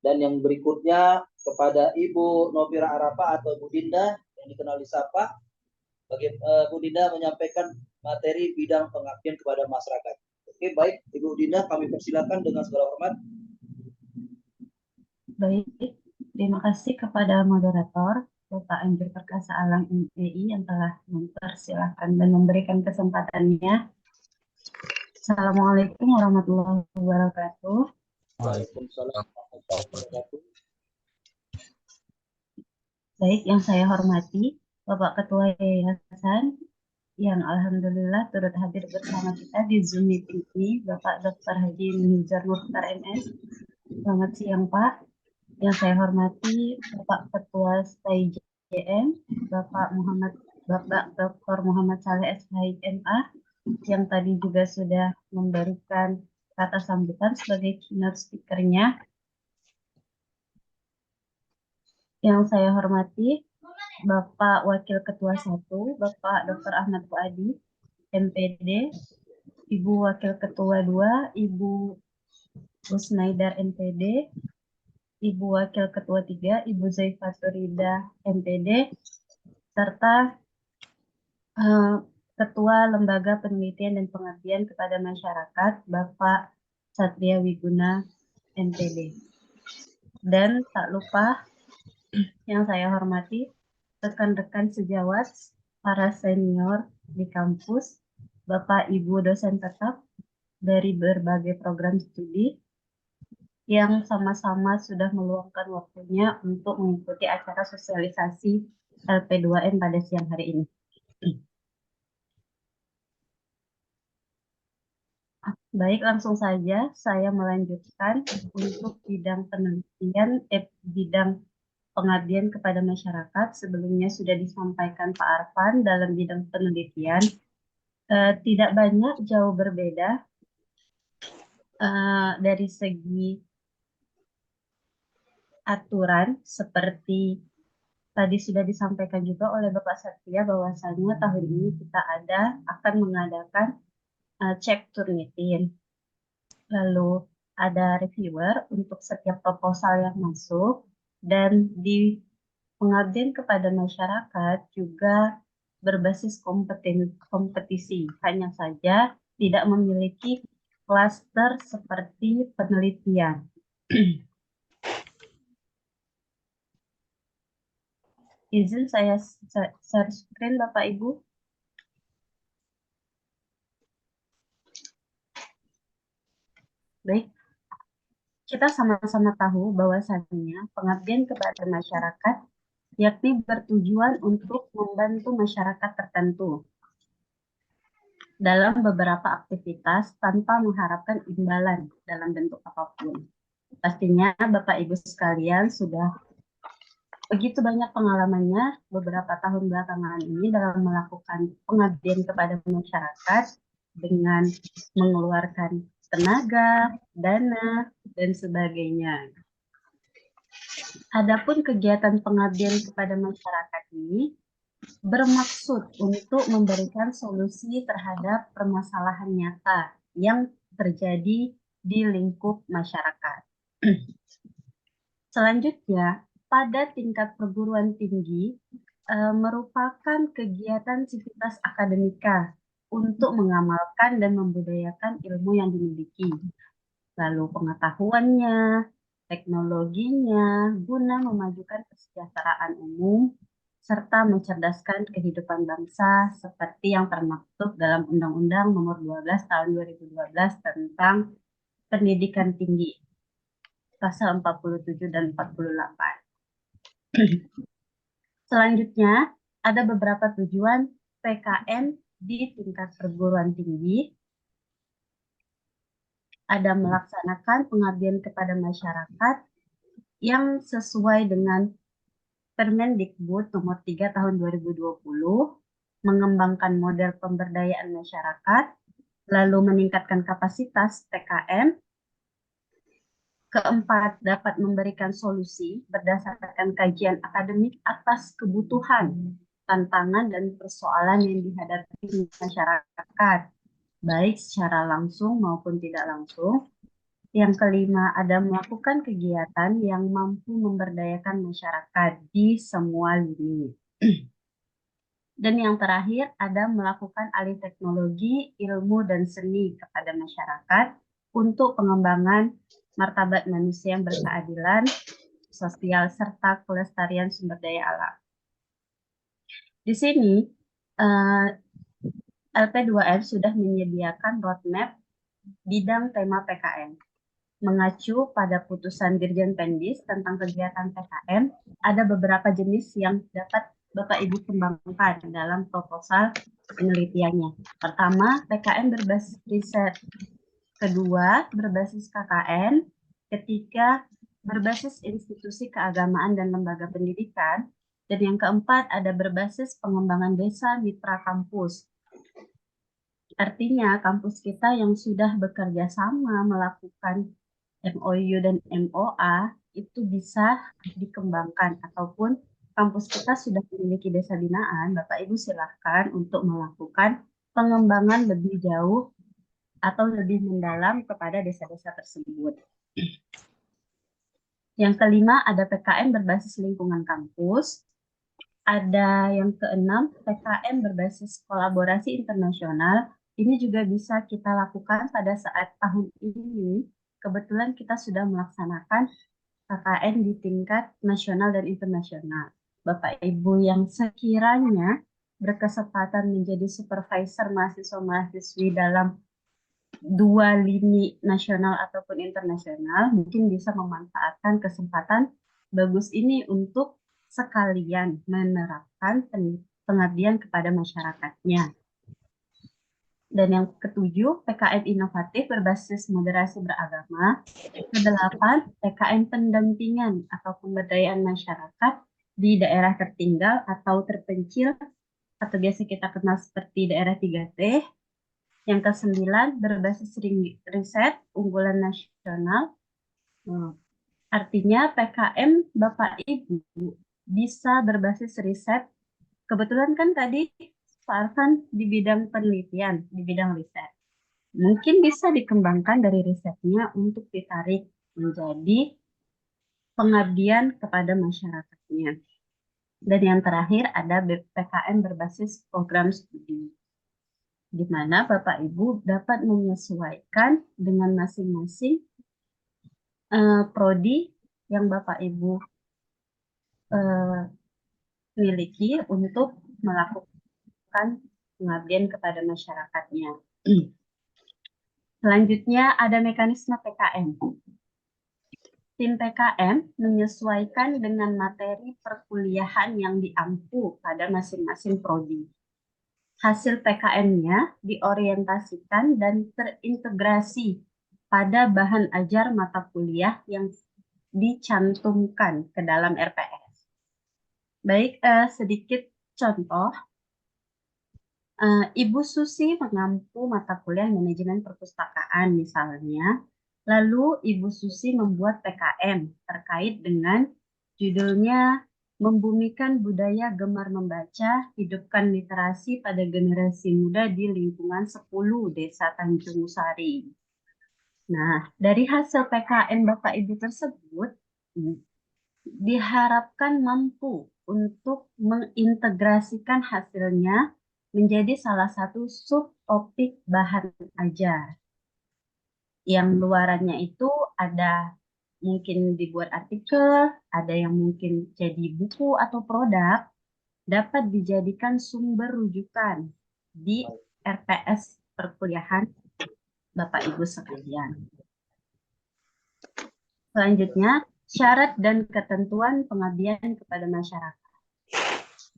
Dan yang berikutnya kepada Ibu Novira Arafa atau Bu Dinda yang dikenal disapa, Bu Dinda menyampaikan materi bidang pengabdian kepada masyarakat. Oke, baik Ibu Dinda, kami persilakan dengan segala hormat. Baik, terima kasih kepada moderator Bapak Anjur Perkasa Alang MPI yang telah mempersilahkan dan memberikan kesempatannya. Assalamualaikum warahmatullahi wabarakatuh. Waalaikumsalam warahmatullahi wabarakatuh. Baik, yang saya hormati Bapak Ketua Yayasan yang alhamdulillah turut hadir bersama kita di Zoom meeting ini, Bapak Dr. Haji Nizar Mukhtar MS. Selamat siang Pak. Yang saya hormati Bapak Ketua STAI JM, Bapak Dr. Muhammad Saleh SHI MA, yang tadi juga sudah memberikan kata sambutan sebagai keynote speaker-nya. Yang saya hormati Bapak Wakil Ketua 1, Bapak Dr. Ahmad Fuadi, MPD, Ibu Wakil Ketua 2, Ibu Usnaidar MPD, Ibu Wakil Ketua 3, Ibu Zaifaturida MPD, serta Ketua Lembaga Penelitian dan Pengabdian kepada Masyarakat, Bapak Satria Wiguna MPD. Dan tak lupa yang saya hormati rekan-rekan sejawat, para senior di kampus, Bapak Ibu dosen tetap dari berbagai program studi yang sama-sama sudah meluangkan waktunya untuk mengikuti acara sosialisasi LP2M pada siang hari ini. Baik, langsung saja saya melanjutkan untuk bidang penelitian, bidang pengabdian kepada masyarakat. Sebelumnya sudah disampaikan Pak Arfan dalam bidang penelitian. Tidak banyak, jauh berbeda dari segi aturan, seperti tadi sudah disampaikan juga oleh Bapak Satria bahwasanya tahun ini kita akan mengadakan cek turnitin. Lalu ada reviewer untuk setiap proposal yang masuk, dan di pengabdian kepada masyarakat juga berbasis kompetisi, hanya saja tidak memiliki klaster seperti penelitian. Izin saya share screen Bapak Ibu. Baik, kita sama-sama tahu bahwasannya pengabdian kepada masyarakat yakni bertujuan untuk membantu masyarakat tertentu dalam beberapa aktivitas tanpa mengharapkan imbalan dalam bentuk apapun. Pastinya Bapak Ibu sekalian sudah begitu banyak pengalamannya beberapa tahun belakangan ini dalam melakukan pengabdian kepada masyarakat dengan mengeluarkan tenaga, dana, dan sebagainya. Adapun kegiatan pengabdian kepada masyarakat ini bermaksud untuk memberikan solusi terhadap permasalahan nyata yang terjadi di lingkup masyarakat. Selanjutnya, pada tingkat perguruan tinggi merupakan kegiatan sivitas akademika untuk mengamalkan dan membudayakan ilmu yang dimiliki. Lalu pengetahuannya, teknologinya guna memajukan kesejahteraan umum serta mencerdaskan kehidupan bangsa seperti yang termaktub dalam Undang-Undang Nomor 12 Tahun 2012 tentang Pendidikan Tinggi, pasal 47 dan 48. Selanjutnya, ada beberapa tujuan PKN di tingkat perguruan tinggi. Ada melaksanakan pengabdian kepada masyarakat yang sesuai dengan Permendikbud Nomor 3 Tahun 2020, mengembangkan model pemberdayaan masyarakat, lalu meningkatkan kapasitas PKN. Keempat, dapat memberikan solusi berdasarkan kajian akademik atas kebutuhan, tantangan, dan persoalan yang dihadapi masyarakat, baik secara langsung maupun tidak langsung. Yang kelima, ada melakukan kegiatan yang mampu memberdayakan masyarakat di semua lini. Dan yang terakhir, ada melakukan alih teknologi, ilmu, dan seni kepada masyarakat untuk pengembangan martabat manusia yang berkeadilan sosial serta kelestarian sumber daya alam. Di sini, LP2M sudah menyediakan roadmap bidang tema PKN. Mengacu pada putusan Dirjen Pendis tentang kegiatan PKN, ada beberapa jenis yang dapat Bapak Ibu kembangkan dalam proposal penelitiannya. Pertama, PKN berbasis riset. Kedua, berbasis KKN. Ketiga, berbasis institusi keagamaan dan lembaga pendidikan. Dan yang keempat, ada berbasis pengembangan desa mitra kampus. Artinya, kampus kita yang sudah bekerja sama melakukan MOU dan MOA itu bisa dikembangkan, ataupun kampus kita sudah memiliki desa binaan, Bapak Ibu silahkan untuk melakukan pengembangan lebih jauh atau lebih mendalam kepada desa-desa tersebut. Yang kelima, ada PKN berbasis lingkungan kampus. Ada yang keenam, PKN berbasis kolaborasi internasional. Ini juga bisa kita lakukan pada saat tahun ini. Kebetulan kita sudah melaksanakan KKN di tingkat nasional dan internasional. Bapak Ibu yang sekiranya berkesempatan menjadi supervisor mahasiswa-mahasiswi dalam dua lini nasional ataupun internasional, mungkin bisa memanfaatkan kesempatan bagus ini untuk sekalian menerapkan pengabdian kepada masyarakatnya. Dan yang ketujuh, PKN inovatif berbasis moderasi beragama. Kedelapan, PKN pendampingan atau pemberdayaan masyarakat di daerah tertinggal atau terpencil, atau biasa kita kenal seperti daerah 3T. Yang kesembilan, berbasis riset unggulan nasional. Artinya PKM Bapak Ibu bisa berbasis riset. Kebetulan kan tadi Pak Arfan di bidang penelitian, di bidang riset. Mungkin bisa dikembangkan dari risetnya untuk ditarik menjadi pengabdian kepada masyarakatnya. Dan yang terakhir ada PKN berbasis program studi, di mana Bapak Ibu dapat menyesuaikan dengan masing-masing prodi yang Bapak Ibu miliki untuk melakukan pengabdian kepada masyarakatnya. Selanjutnya ada mekanisme PKN. Tim PKN menyesuaikan dengan materi perkuliahan yang diampu pada masing-masing prodi. Hasil PKN-nya diorientasikan dan terintegrasi pada bahan ajar mata kuliah yang dicantumkan ke dalam RPS. Baik, sedikit contoh. Ibu Susi mengampu mata kuliah manajemen perpustakaan misalnya. Lalu Ibu Susi membuat PKN terkait dengan judulnya Membumikan Budaya Gemar Membaca, Hidupkan Literasi pada Generasi Muda di Lingkungan 10 Desa Tanjung Sari. Nah, dari hasil PKN Bapak Ibu tersebut, diharapkan mampu untuk mengintegrasikan hasilnya menjadi salah satu subtopik bahan ajar. Yang luarannya itu ada mungkin dibuat artikel, ada yang mungkin jadi buku atau produk, dapat dijadikan sumber rujukan di RPS perkuliahan Bapak Ibu sekalian. Selanjutnya, syarat dan ketentuan pengabdian kepada masyarakat.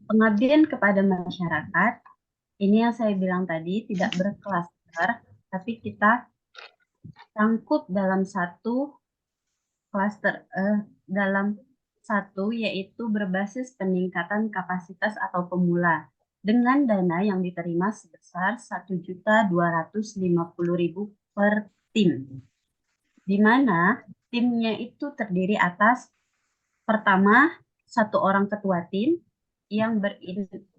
Pengabdian kepada masyarakat, ini yang saya bilang tadi, tidak berklaster, tapi kita sangkut dalam satu klaster, dalam satu, yaitu berbasis peningkatan kapasitas atau pemula dengan dana yang diterima sebesar 1.250.000 per tim, di mana timnya itu terdiri atas pertama 1 orang ketua tim yang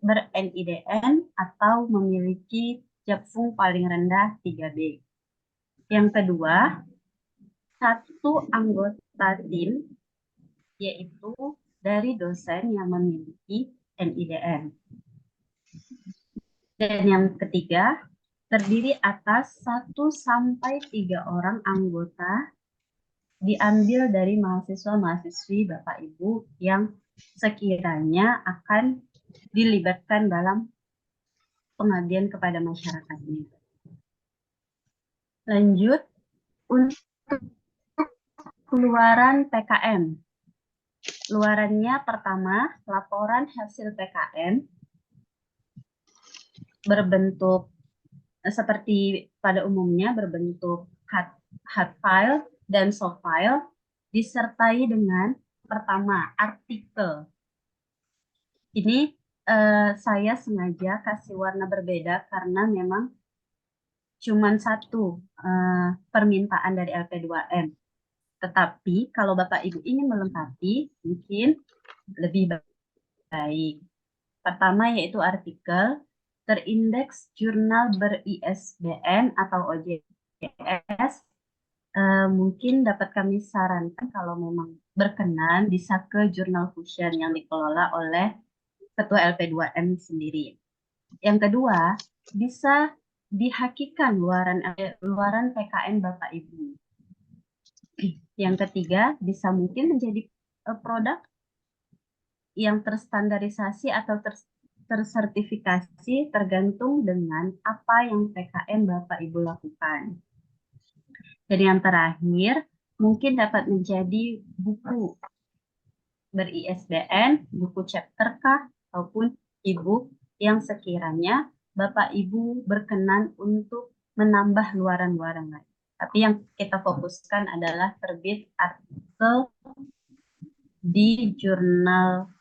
ber-NIDN atau memiliki JAPFUNG paling rendah 3B. Yang kedua, 1 anggota tim, yaitu dari dosen yang memiliki NIDN. Dan yang ketiga, terdiri atas 1 sampai 3 orang anggota diambil dari mahasiswa-mahasiswi Bapak Ibu yang sekiranya akan dilibatkan dalam pengabdian kepada masyarakat ini. Lanjut, untuk keluaran PKM. Luarannya pertama, laporan hasil PKM berbentuk seperti pada umumnya berbentuk hard file dan soft file, disertai dengan pertama artikel. Ini saya sengaja kasih warna berbeda karena memang cuma 1 permintaan dari LP2M. Tetapi kalau Bapak Ibu ingin melengkapi, mungkin lebih baik. Pertama yaitu artikel terindeks jurnal ber-ISBN atau OJS. Mungkin dapat kami sarankan kalau memang berkenan bisa ke Jurnal Fusion yang dikelola oleh Ketua LP2M sendiri. Yang kedua, bisa dihakikan luaran PKN Bapak Ibu. Yang ketiga, bisa mungkin menjadi produk yang terstandarisasi atau tersertifikasi tergantung dengan apa yang PKN Bapak Ibu lakukan. Dan yang terakhir, mungkin dapat menjadi buku ber-ISBN, buku chapter kah, ataupun e-book yang sekiranya Bapak Ibu berkenan untuk menambah luaran-luaran lain. Tapi yang kita fokuskan adalah terbit artikel di jurnal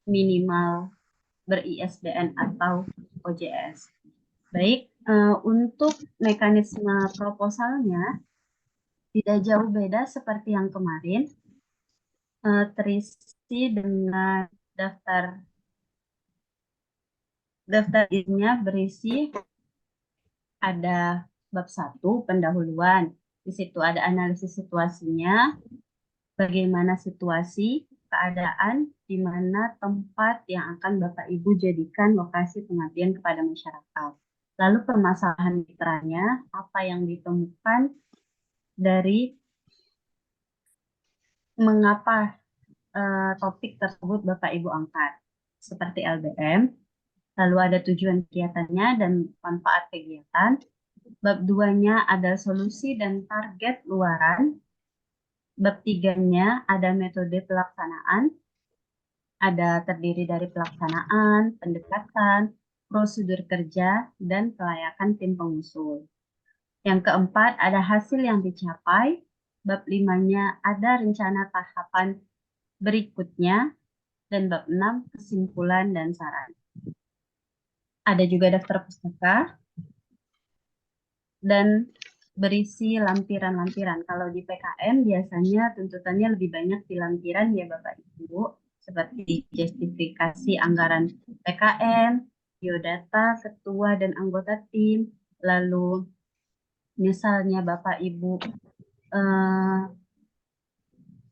minimal ber-ISBN atau OJS. Baik, untuk mekanisme proposalnya tidak jauh beda seperti yang kemarin, terisi dengan daftar isinya berisi ada bab 1 pendahuluan. Di situ ada analisis situasinya, bagaimana situasi, keadaan, di mana tempat yang akan Bapak Ibu jadikan lokasi pengabdian kepada masyarakat. Lalu permasalahan mitranya, apa yang ditemukan dari mengapa topik tersebut Bapak Ibu angkat, seperti LBM, lalu ada tujuan kegiatannya dan manfaat kegiatan. Bab 2-nya ada solusi dan target luaran. Bab 3-nya ada metode pelaksanaan, ada terdiri dari pelaksanaan, pendekatan, prosedur kerja, dan kelayakan tim pengusul. Yang keempat ada hasil yang dicapai. Bab 5-nya ada rencana tahapan berikutnya, dan bab 6 kesimpulan dan saran. Ada juga daftar pustaka dan berisi lampiran-lampiran. Kalau di PKM biasanya tuntutannya lebih banyak di lampiran ya Bapak Ibu, seperti justifikasi anggaran PKM, biodata ketua dan anggota tim, lalu misalnya Bapak Ibu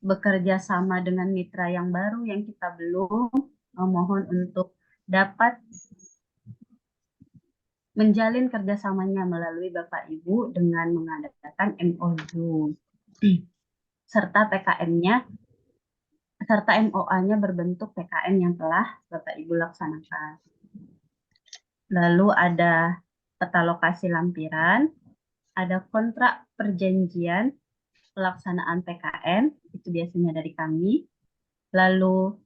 bekerja sama dengan mitra yang baru yang kita belum, mohon untuk dapat menjalin kerjasamanya melalui Bapak Ibu dengan mengadakan MOU. serta PKM-nya serta MOA-nya berbentuk PKM yang telah Bapak Ibu laksanakan. Lalu ada peta lokasi lampiran, ada kontrak perjanjian pelaksanaan PKM, itu biasanya dari kami. Lalu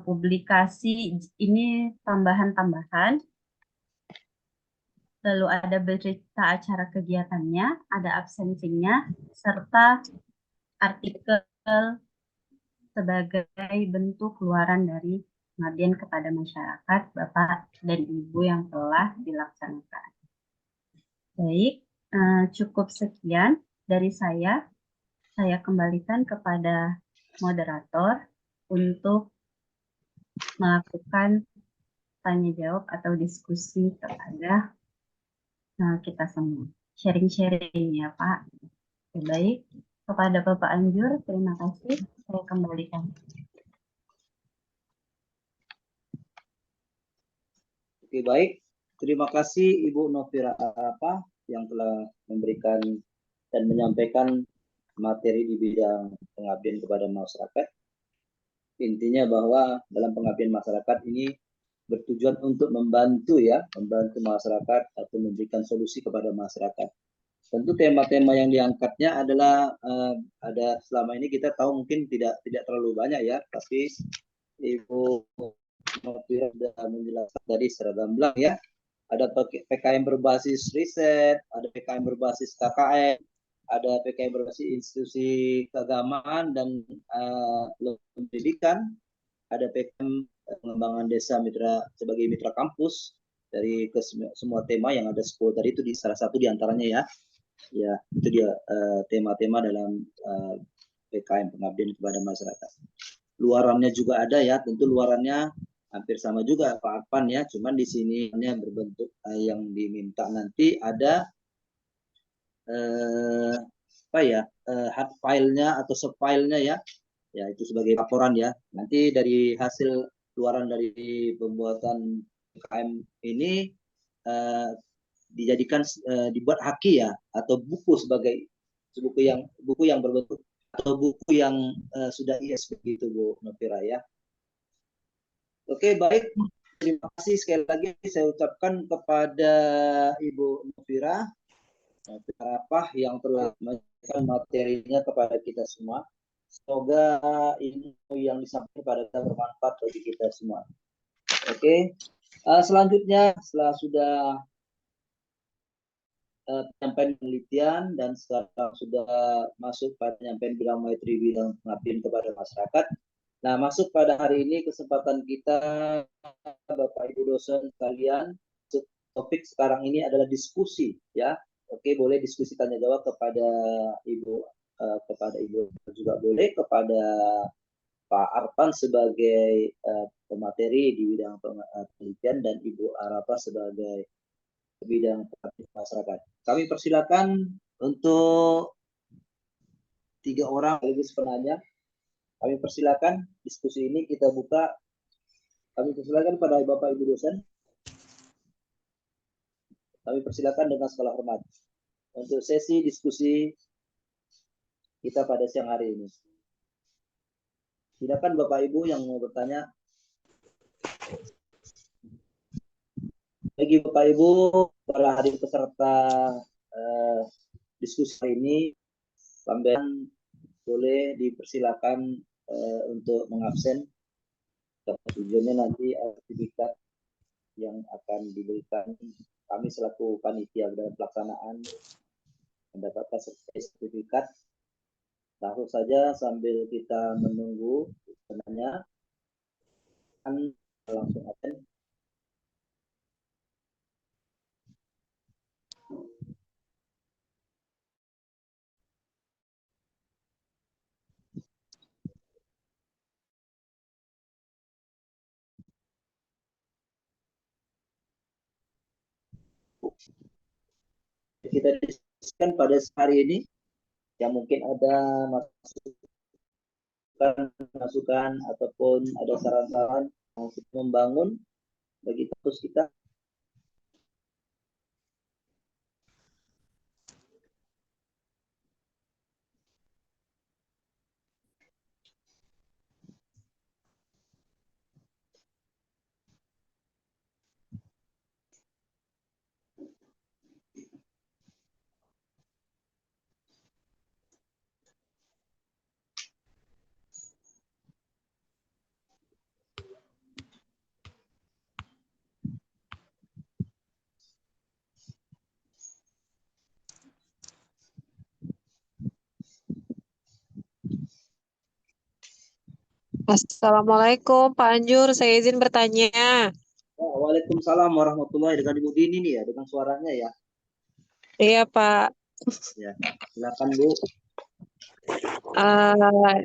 publikasi ini tambahan-tambahan. Lalu ada berita acara kegiatannya, ada absensinya, serta artikel sebagai bentuk luaran dari pengabdian kepada masyarakat, Bapak dan Ibu yang telah dilaksanakan. Baik, cukup sekian dari saya. Saya kembalikan kepada moderator untuk melakukan tanya jawab atau diskusi kepada kita semua. Sharing-sharing ya Pak. Oke, baik, kepada Bapak Anjur, terima kasih. Saya kembalikan. Oke, baik. Terima kasih Ibu Novira Arapa yang telah memberikan dan menyampaikan materi di bidang pengabdian kepada masyarakat. Intinya bahwa dalam pengabdian masyarakat ini bertujuan untuk membantu masyarakat atau memberikan solusi kepada masyarakat. Tentu tema-tema yang diangkatnya adalah ada selama ini kita tahu mungkin tidak terlalu banyak ya, tapi Ibu Novira sudah menjelaskan tadi secara gamblang ya. Ada PKM berbasis riset, ada PKM berbasis KKN, ada PKM berbasis institusi keagamaan dan pendidikan, ada PKM pengembangan desa mitra sebagai mitra kampus dari semua tema yang ada 10 tadi itu di salah satu diantaranya ya. Ya, itu dia tema-tema dalam PKM pengabdian kepada masyarakat. Luarannya juga ada ya, tentu luarannya hampir sama juga Pak Arpan ya, cuman di sini berbentuk yang diminta nanti ada hard file-nya atau subfile-nya ya. Ya, itu sebagai laporan ya. Nanti dari hasil luaran dari pembuatan PKM ini dijadikan dibuat haki ya atau buku sebagai buku yang berbentuk atau buku yang sudah IS begitu Bu Novira ya. Oke, baik. Terima kasih sekali lagi saya ucapkan kepada Ibu Novira Arapah yang telah memberikan materinya kepada kita semua. Semoga ilmu yang disampaikan kepada kita bermanfaat bagi kita semua. Oke. Selanjutnya setelah sudah penyampaian penelitian dan sekarang sudah masuk pada penyampaian bidang materi bidang pengabdian kepada masyarakat. Nah, masuk pada hari ini kesempatan kita Bapak Ibu dosen sekalian, topik sekarang ini adalah diskusi ya. Oke, boleh diskusi tanya jawab kepada Ibu juga boleh, kepada Pak Arpan sebagai pemateri di bidang penelitian dan Ibu Arapa sebagai bidang masyarakat. Kami persilakan untuk 3 orang sekaligus penanya. Kami persilakan diskusi ini kita buka. Kami persilakan pada Bapak Ibu dosen. Kami persilakan dengan segala hormat untuk sesi diskusi kita pada siang hari ini. Silakan Bapak Ibu yang mau bertanya. Bagi Bapak Ibu para hadir peserta diskusi hari ini, sampean boleh dipersilakan untuk mengabsen. Tujuannya nanti sertifikat yang akan diberikan kami selaku panitia dalam pelaksanaan mendapatkan sertifikat. Langsung saja sambil kita menunggu penanya kan langsung absen. Kita diskusikan pada hari ini yang mungkin ada masukan ataupun ada saran-saran untuk membangun bagi kampus kita. Assalamualaikum Pak Anjur, saya izin bertanya. Waalaikumsalam warahmatullahi dengan Ibu Dini nih ya, dengan suaranya ya. Iya Pak, Ya, silakan Bu. Eh,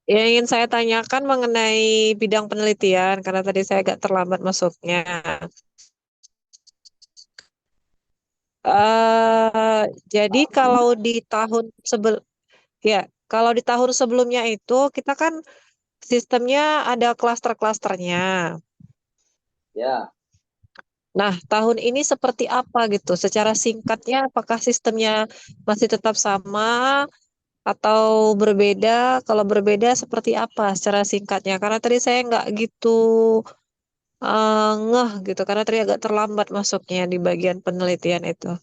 yang ingin saya tanyakan mengenai bidang penelitian, karena tadi saya agak terlambat masuknya. Eh, jadi kalau di tahun ya, kalau di tahun sebelumnya itu kita kan sistemnya ada klaster-klasternya. Ya, Nah, tahun ini seperti apa gitu? Secara singkatnya, apakah sistemnya masih tetap sama atau berbeda? Kalau berbeda, seperti apa secara singkatnya? Karena tadi saya nggak gitu ngeh gitu, karena tadi agak terlambat masuknya di bagian penelitian itu.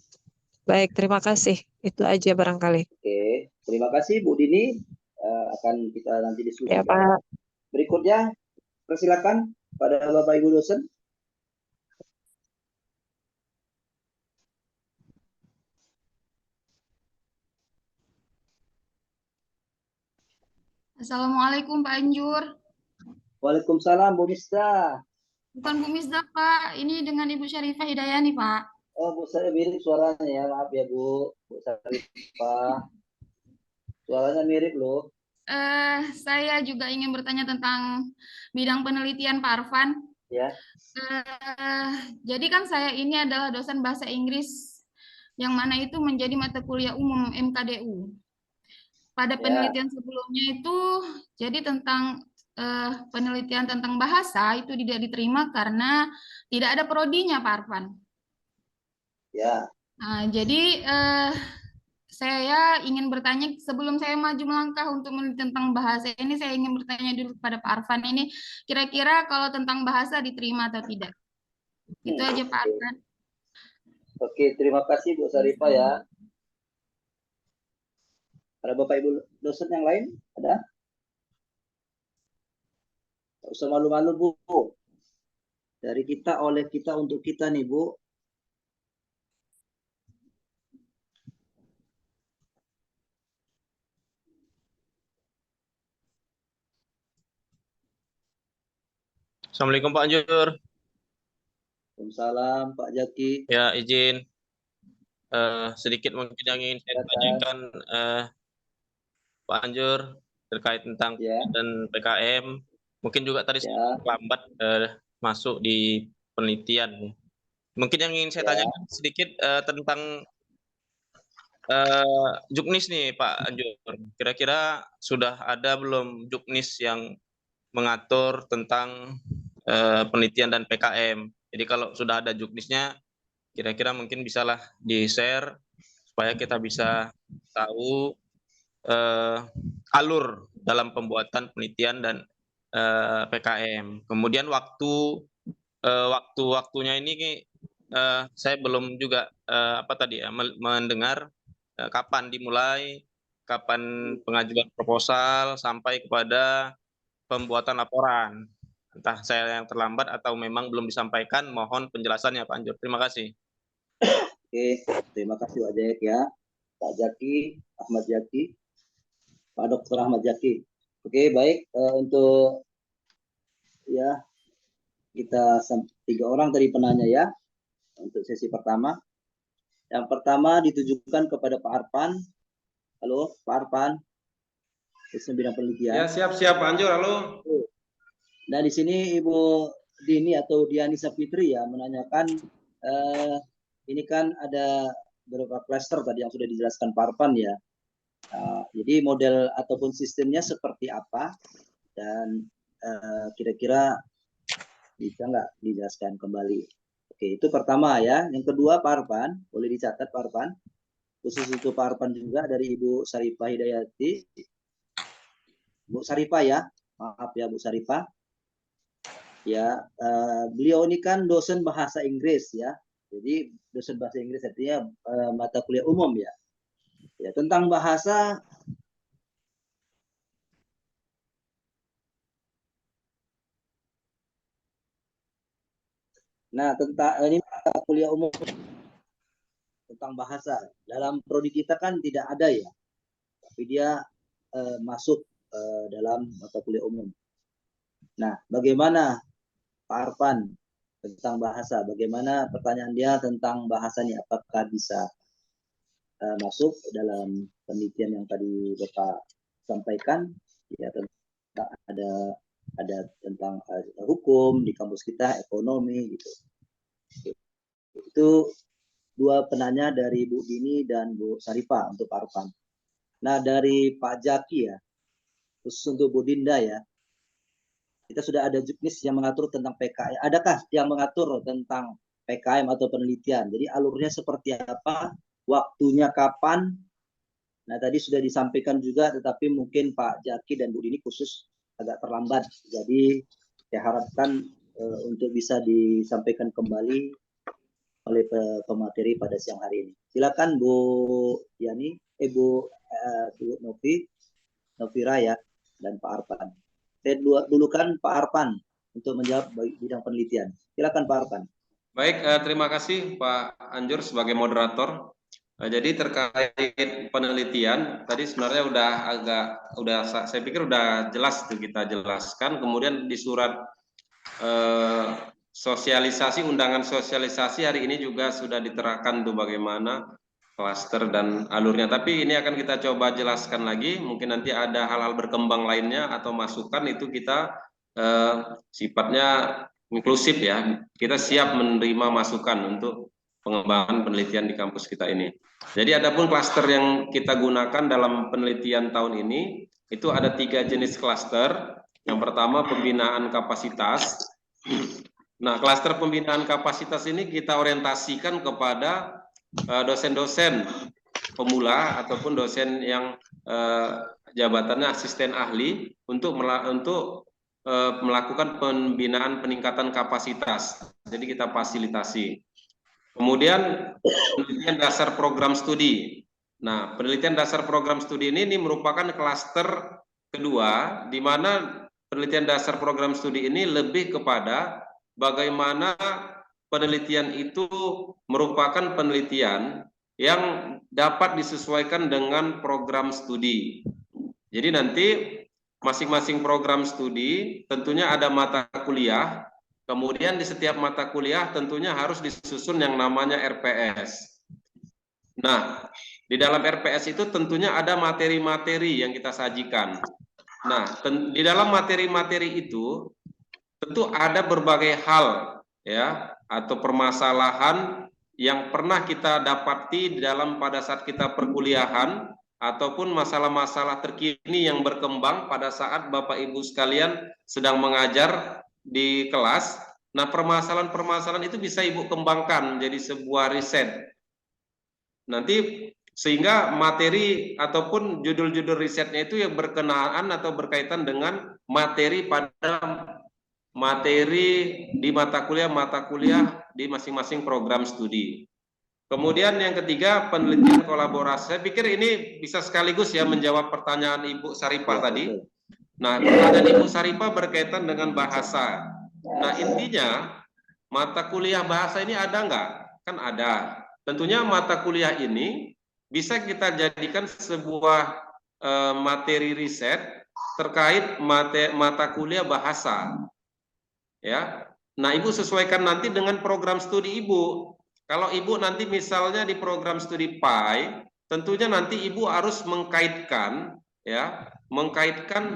Baik, terima kasih. Itu aja barangkali. oke. Terima kasih Bu Dini. Akan kita nanti Ya, diskusikan. Pak. Berikutnya, persilakan pada Bapak Ibu dosen. Assalamualaikum Pak Anjur. Waalaikumsalam Bu Mista. Bukan Bu Misda Pak, ini dengan Ibu Syarifah Hidayani Pak. Oh Bu, saya mirip suaranya ya, maaf ya Bu. Bu Sarifah. Suaranya mirip loh. Saya juga ingin bertanya tentang bidang penelitian Pak Arfan. Ya, Jadi kan saya ini adalah dosen bahasa Inggris yang mana itu menjadi mata kuliah umum MKDU. Pada ya, penelitian sebelumnya itu jadi tentang penelitian tentang bahasa itu tidak diterima karena tidak ada prodinya Pak Arfan. ya. Nah, jadi saya ingin bertanya sebelum saya maju melangkah untuk meneliti tentang bahasa ini, saya ingin bertanya dulu kepada Pak Arfan ini, kira-kira kalau tentang bahasa diterima atau tidak? Itu aja Pak Oke. Arfan. Oke, terima kasih Bu Sarifah ya. Ada Bapak Ibu dosen yang lain? Ada? Nggak usah malu-malu Bu. Dari kita, oleh kita, untuk kita nih Bu. Assalamualaikum Pak Anjur. Waalaikumsalam Pak Jaki. Ya, izin sedikit mungkin yang ingin saya Silakan. tanyakan Pak Anjur terkait tentang Ya, dan PKM. Mungkin juga tadi saya ya, terlambat masuk di penelitian. Mungkin yang ingin saya ya. tanyakan sedikit tentang juknis nih Pak Anjur. Kira-kira sudah ada belum juknis yang mengatur tentang penelitian dan PKM? Jadi kalau sudah ada juknisnya, kira-kira mungkin bisalah di-share supaya kita bisa tahu alur dalam pembuatan penelitian dan PKM. Kemudian waktu-waktunya ini saya belum juga mendengar kapan dimulai, kapan pengajuan proposal sampai kepada pembuatan laporan. Entah saya yang terlambat atau memang belum disampaikan, mohon penjelasannya Pak Anjur. Terima kasih. Oke, terima kasih Pak Jaki ya. Pak Jaki, Ahmad Jaki, Pak Dr. Ahmad Jaki. Oke, baik. Untuk ya kita 3 orang tadi penanya ya untuk sesi pertama. Yang pertama ditujukan kepada Pak Arfan. Halo, Pak Arfan. Dosen bidang penelitian. Ya, siap-siap Pak Anjur. Halo. Nah, di sini Ibu Dini atau Diani Sapitri ya menanyakan ini kan ada beberapa cluster tadi yang sudah dijelaskan Pak Arfan ya. Jadi model ataupun sistemnya seperti apa dan kira-kira bisa nggak dijelaskan kembali? Oke, itu pertama ya. Yang kedua Pak Arfan, boleh dicatat Pak Arfan. Khusus untuk Pak Arfan juga dari Ibu Syarifah Hidayati. Bu Syarifah ya, maaf ya Bu Syarifah. Ya, beliau ini kan dosen bahasa Inggris ya. Jadi dosen bahasa Inggris artinya mata kuliah umum ya. Ya, tentang bahasa nah tentang ini mata kuliah umum tentang bahasa. Dalam prodi kita kan tidak ada ya. Tapi dia masuk dalam mata kuliah umum. Nah, bagaimana Pak Arfan tentang bahasa? Bagaimana pertanyaan dia tentang bahasanya? Apakah bisa masuk dalam penelitian yang tadi Bapak sampaikan? Ya, tentang ada tentang hukum di kampus kita, ekonomi gitu. Itu dua penanya dari Bu Dini dan Bu Sarifah untuk Pak Arfan. Nah, dari Pak Jaki ya, khusus untuk Bu Dinda ya, kita sudah ada juknis yang mengatur tentang PKM. Adakah yang mengatur tentang PKM atau penelitian? Jadi alurnya seperti apa, waktunya kapan? Nah, tadi sudah disampaikan juga, tetapi mungkin Pak Jaki dan Bu Dini khusus agak terlambat. Jadi saya harapkan untuk bisa disampaikan kembali oleh pemateri pada siang hari ini. Silakan Bu Yani, Bu Novira ya, dan Pak Arfan. Saya dulukan Pak Arfan untuk menjawab bidang penelitian. Silakan Pak Arfan. Baik, terima kasih Pak Anjur sebagai moderator. Jadi terkait penelitian tadi sebenarnya saya pikir udah jelas tuh kita jelaskan. Kemudian di surat sosialisasi, undangan sosialisasi hari ini juga sudah diterangkan tuh bagaimana klaster dan alurnya. Tapi ini akan kita coba jelaskan lagi. Mungkin nanti ada hal-hal berkembang lainnya atau masukan, itu kita sifatnya inklusif ya. Kita siap menerima masukan untuk pengembangan penelitian di kampus kita ini. Jadi adapun klaster yang kita gunakan dalam penelitian tahun ini, itu ada 3 jenis klaster. Yang pertama pembinaan kapasitas. Nah, klaster pembinaan kapasitas ini kita orientasikan kepada dosen-dosen pemula ataupun dosen yang jabatannya asisten ahli untuk melakukan pembinaan peningkatan kapasitas. Jadi kita fasilitasi. Kemudian penelitian dasar program studi. Nah, penelitian dasar program studi ini merupakan klaster kedua, di mana penelitian dasar program studi ini lebih kepada bagaimana penelitian itu merupakan penelitian yang dapat disesuaikan dengan program studi. Jadi nanti masing-masing program studi tentunya ada mata kuliah, kemudian di setiap mata kuliah tentunya harus disusun yang namanya RPS. Nah, di dalam RPS itu tentunya ada materi-materi yang kita sajikan. Nah, di dalam materi-materi itu tentu ada berbagai hal ya, atau permasalahan yang pernah kita dapati pada saat kita perkuliahan, ataupun masalah-masalah terkini yang berkembang pada saat Bapak Ibu sekalian sedang mengajar di kelas. Nah, permasalahan-permasalahan itu bisa Ibu kembangkan menjadi sebuah riset. Nanti sehingga materi ataupun judul-judul risetnya itu yang berkenaan atau berkaitan dengan materi di mata kuliah di masing-masing program studi. Kemudian yang ketiga, penelitian kolaborasi. Saya pikir ini bisa sekaligus ya menjawab pertanyaan Ibu Sarifah tadi. Nah, pertanyaan Ibu Sarifah berkaitan dengan bahasa. Nah, intinya mata kuliah bahasa ini ada nggak? Kan ada. Tentunya mata kuliah ini bisa kita jadikan sebuah materi riset terkait mata kuliah bahasa. Ya. Nah, Ibu sesuaikan nanti dengan program studi Ibu. Kalau Ibu nanti misalnya di program studi PAI, tentunya nanti Ibu harus mengkaitkan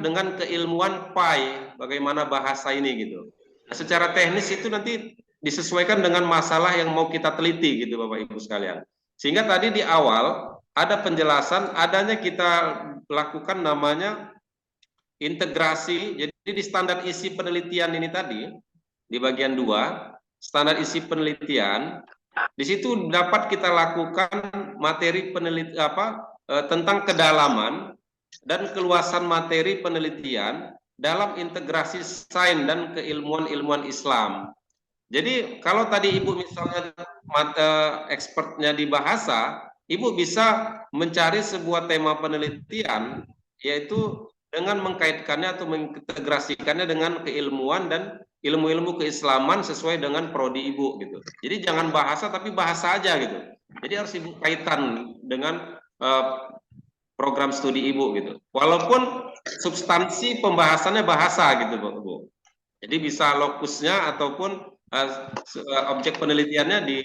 dengan keilmuan PAI, bagaimana bahasa ini gitu. Nah, secara teknis itu nanti disesuaikan dengan masalah yang mau kita teliti gitu Bapak Ibu sekalian. Sehingga tadi di awal ada penjelasan adanya kita lakukan namanya integrasi. Jadi di standar isi penelitian ini tadi, di bagian 2, standar isi penelitian, di situ dapat kita lakukan materi penelitian tentang kedalaman dan keluasan materi penelitian dalam integrasi sains dan keilmuan-ilmuwan Islam. Jadi kalau tadi Ibu misalnya expertnya di bahasa, Ibu bisa mencari sebuah tema penelitian, yaitu dengan mengkaitkannya atau mengintegrasikannya dengan keilmuan dan ilmu-ilmu keislaman sesuai dengan prodi Ibu gitu. Jadi jangan bahasa tapi bahasa aja gitu. Jadi harus Ibu kaitan dengan program studi Ibu gitu. Walaupun substansi pembahasannya bahasa gitu Bu. Jadi bisa lokusnya ataupun objek penelitiannya di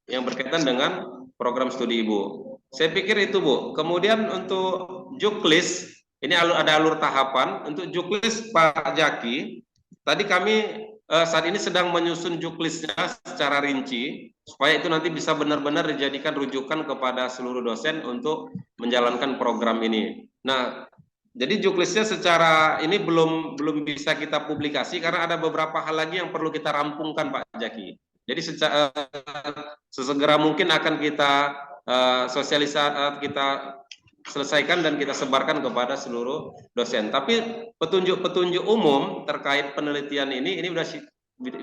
yang berkaitan dengan program studi Ibu. Saya pikir itu Bu. Kemudian untuk juklis, ini ada alur tahapan. Untuk juklis Pak Jaki, tadi kami saat ini sedang menyusun juklisnya secara rinci, supaya itu nanti bisa benar-benar dijadikan rujukan kepada seluruh dosen untuk menjalankan program ini. Nah, jadi juklisnya secara ini belum bisa kita publikasi karena ada beberapa hal lagi yang perlu kita rampungkan Pak Jaki. Jadi sesegera mungkin akan kita kita selesaikan dan kita sebarkan kepada seluruh dosen. Tapi petunjuk-petunjuk umum terkait penelitian ini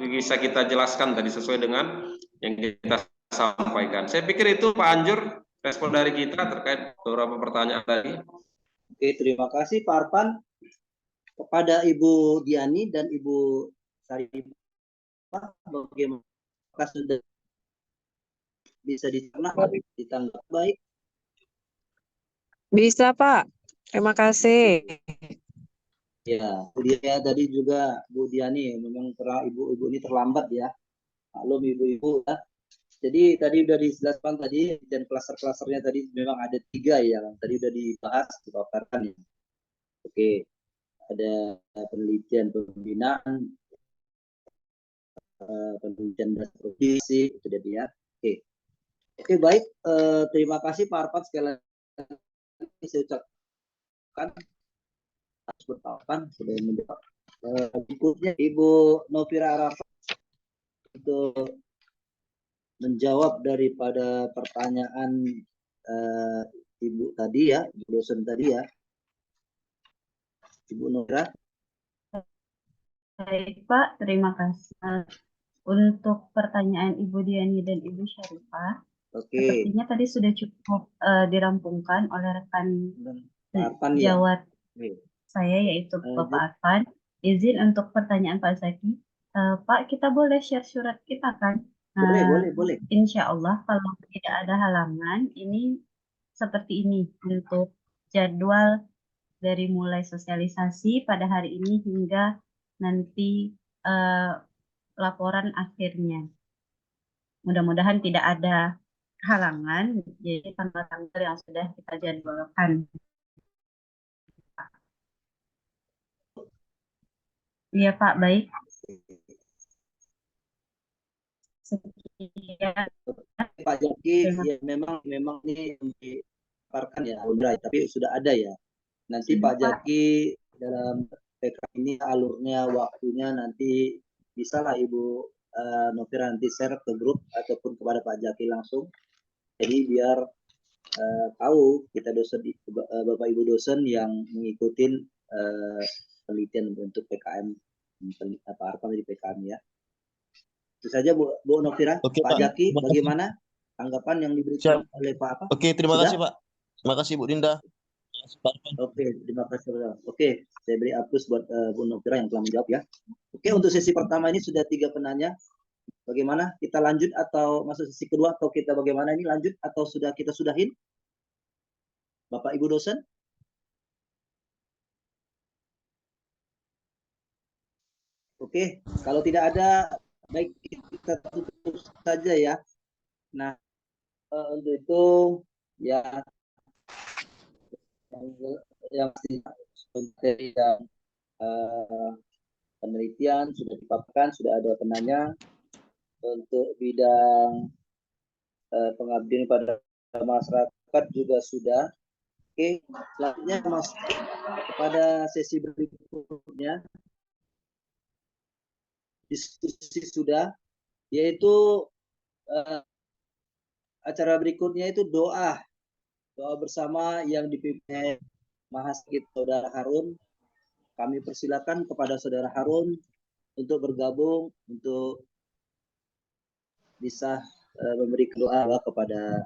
bisa kita jelaskan tadi sesuai dengan yang kita sampaikan. Saya pikir itu Pak Anjur respon dari kita terkait beberapa pertanyaan tadi. Oke, terima kasih Pak Arfan. Kepada Ibu Diani dan Ibu Sarifah, bagaimana sudah bisa ditanggap baik? Bisa, Pak. Terima kasih. Ya, dia tadi juga Bu Diani, memang ibu ini terlambat ya. Maklum ibu-ibu ya. Jadi tadi udah dijelaskan tadi, dan klaster-klasternya tadi memang ada 3 ya, tadi udah dibahas, dipaparkan ya. Oke, ada penelitian pembinaan, penelitian dasar produksi, itu tadi ya. Oke, baik. Terima kasih Pak Arfan sekali lagi saya ucapkan atas bertahan sudah menjawab. Berikutnya Ibu Novira Arafat untuk menjawab daripada pertanyaan Ibu tadi ya, Ibu dosen tadi ya. Ibu Novira. Baik Pak, terima kasih. Untuk pertanyaan Ibu Diani dan Ibu Syarifah, sepertinya tadi sudah cukup dirampungkan oleh rekan sejawat saya, yaitu Bapak Arfan. Izin untuk pertanyaan Pak Zaki. Pak, kita boleh share surat kita kan? Boleh. Insya Allah kalau tidak ada halangan, ini seperti ini untuk jadwal dari mulai sosialisasi pada hari ini hingga nanti laporan akhirnya. Mudah-mudahan tidak ada halangan, jadi tanggal-tanggal yang sudah kita jadwalkan. Iya Pak, baik. Sekian. Pak Jaki, ya memang ini dipaparkan ya, tapi sudah ada ya. Nanti Pak Jaki dalam PK ini alurnya, waktunya nanti bisalah Ibu Novira nanti share ke grup ataupun kepada Pak Jaki langsung. Jadi biar tahu kita dosen, Bapak Ibu dosen yang mengikuti penelitian untuk PKM Pak Arfan di PKM ya. Itu saja Bu Novira. Pak Jaki, bagaimana tanggapan yang diberikan oleh Pak apa? Oke, terima kasih Pak. Terima kasih Bu Dinda. Oke, terima kasih. Oke, saya beri aplaus buat Bu Novira yang telah menjawab ya. Oke, untuk sesi pertama ini sudah 3 penanya. Bagaimana? Kita lanjut atau masuk sesi kedua atau kita bagaimana ini, lanjut atau sudah kita sudahin? Bapak Ibu dosen? Oke, kalau tidak ada, baik kita tutup saja ya. Nah, untuk itu ya yang materi dan penelitian sudah dipaparkan, sudah ada penanya. Untuk bidang pengabdian pada masyarakat juga sudah. Oke, selanjutnya masuk kepada sesi berikutnya. Diskusi sudah, yaitu acara berikutnya itu doa bersama yang dipimpin Mahasiswa Saudara Harun. Kami persilakan kepada Saudara Harun untuk bergabung, untuk bisa memberi doa kepada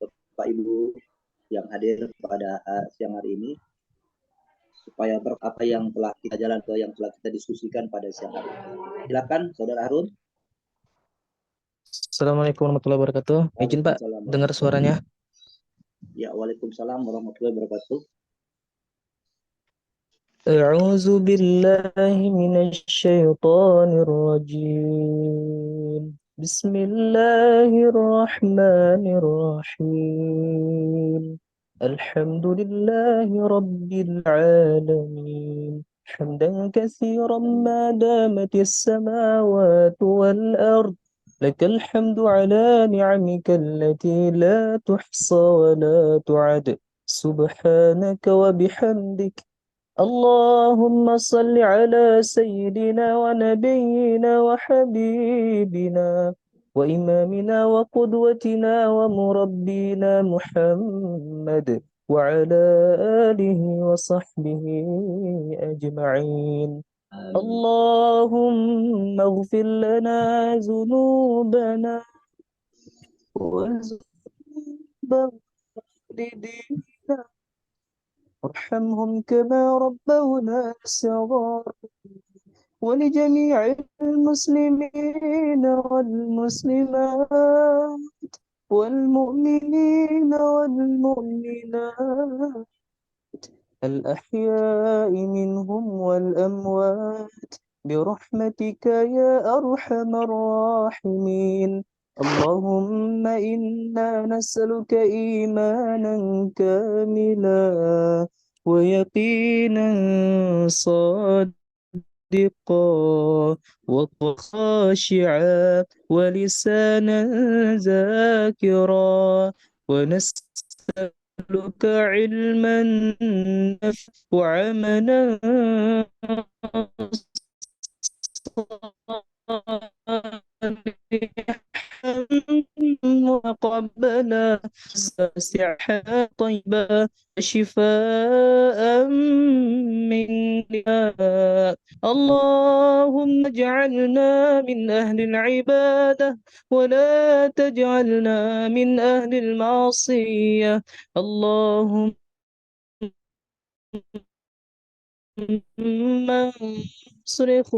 Bapak Ibu yang hadir pada siang hari ini, supaya apa yang telah kita jalankan, yang telah kita diskusikan pada siang hari ini. Silakan Saudara Harun. Assalamualaikum warahmatullahi wabarakatuh. Izin Pak, dengar suaranya? Ya, waalaikumsalam warahmatullahi wabarakatuh. أعوذ بالله من الشيطان الرجيم. بسم الله الرحمن الرحيم. الحمد لله رب العالمين حمدا كثيرا ما دامت السماوات والأرض. لك الحمد على نعمك التي لا تحصى ولا تعد. سبحانك وبحمدك. اللهم صل على سيدنا ونبينا وحبيبنا وإمامنا وقدوتنا ومربينا محمد وعلى آله وصحبه أجمعين. اللهم اغفر لنا ذنوبنا وذنوب والدينا وارحمهم كما ربونا صغارا. ولجميع المسلمين والمسلمات والمؤمنين والمؤمنات الأحياء منهم والأموات برحمتك يا أرحم الراحمين. اللهم إنا نسألك إيمانا كاملا ويقينا صادقا وخاشعا ولسانا ذاكرا. ونسألك علما نافعا وعملا مقبلا ساحة طيبة شفاء من داء. اللهم اجعلنا من أهل العبادة ولا تجعلنا من أهل المعصية. اللهم مصرخ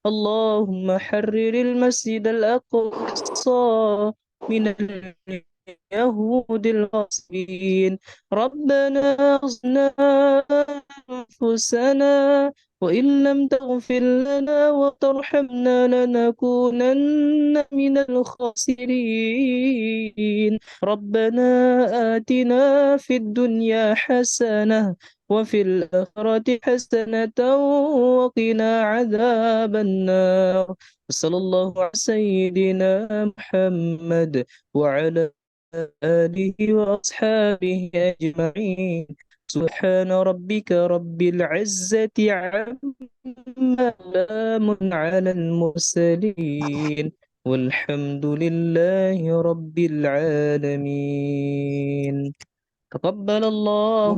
اللهم حرر المسجد الأقصى من اليهود الغاصبين. ربنا ظلمنا أنفسنا وإن لم تغفر لنا وترحمنا لنكونن من الخاسرين. ربنا آتنا في الدنيا حسنة وفي الآخرة حسنة وقنا عذاب النار. صلى الله على سيدنا محمد وعلى آله وأصحابه أجمعين. سبحان ربك رب العزة عما سلام على المرسلين والحمد لله رب العالمين. تقبل الله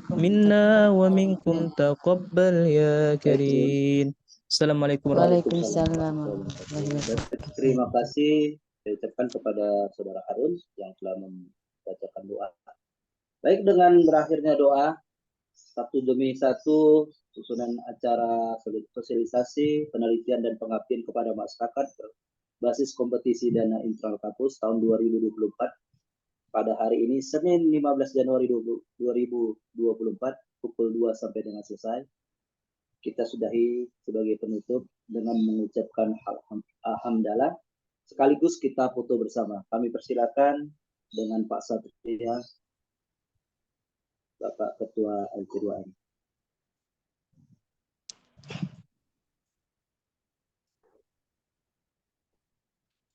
منا ومنكم تقبل يا كريم. Assalamualaikum warahmatullahi Waalaikumsalam warahmatullahi wabarakatuh. Terima kasih saya ucapkan kepada Saudara Harun yang telah membacakan doa. Baik, dengan berakhirnya doa, satu demi satu susunan acara sosialisasi, penelitian dan pengabdian kepada masyarakat berbasis kompetisi dana internal kampus tahun 2024 pada hari ini Senin 15 Januari 2024 pukul 2 sampai dengan selesai. Kita sudahi sebagai penutup dengan mengucapkan alhamdulillah. Sekaligus kita foto bersama. Kami persilakan dengan Pak Satria, Bapak Ketua LP2M.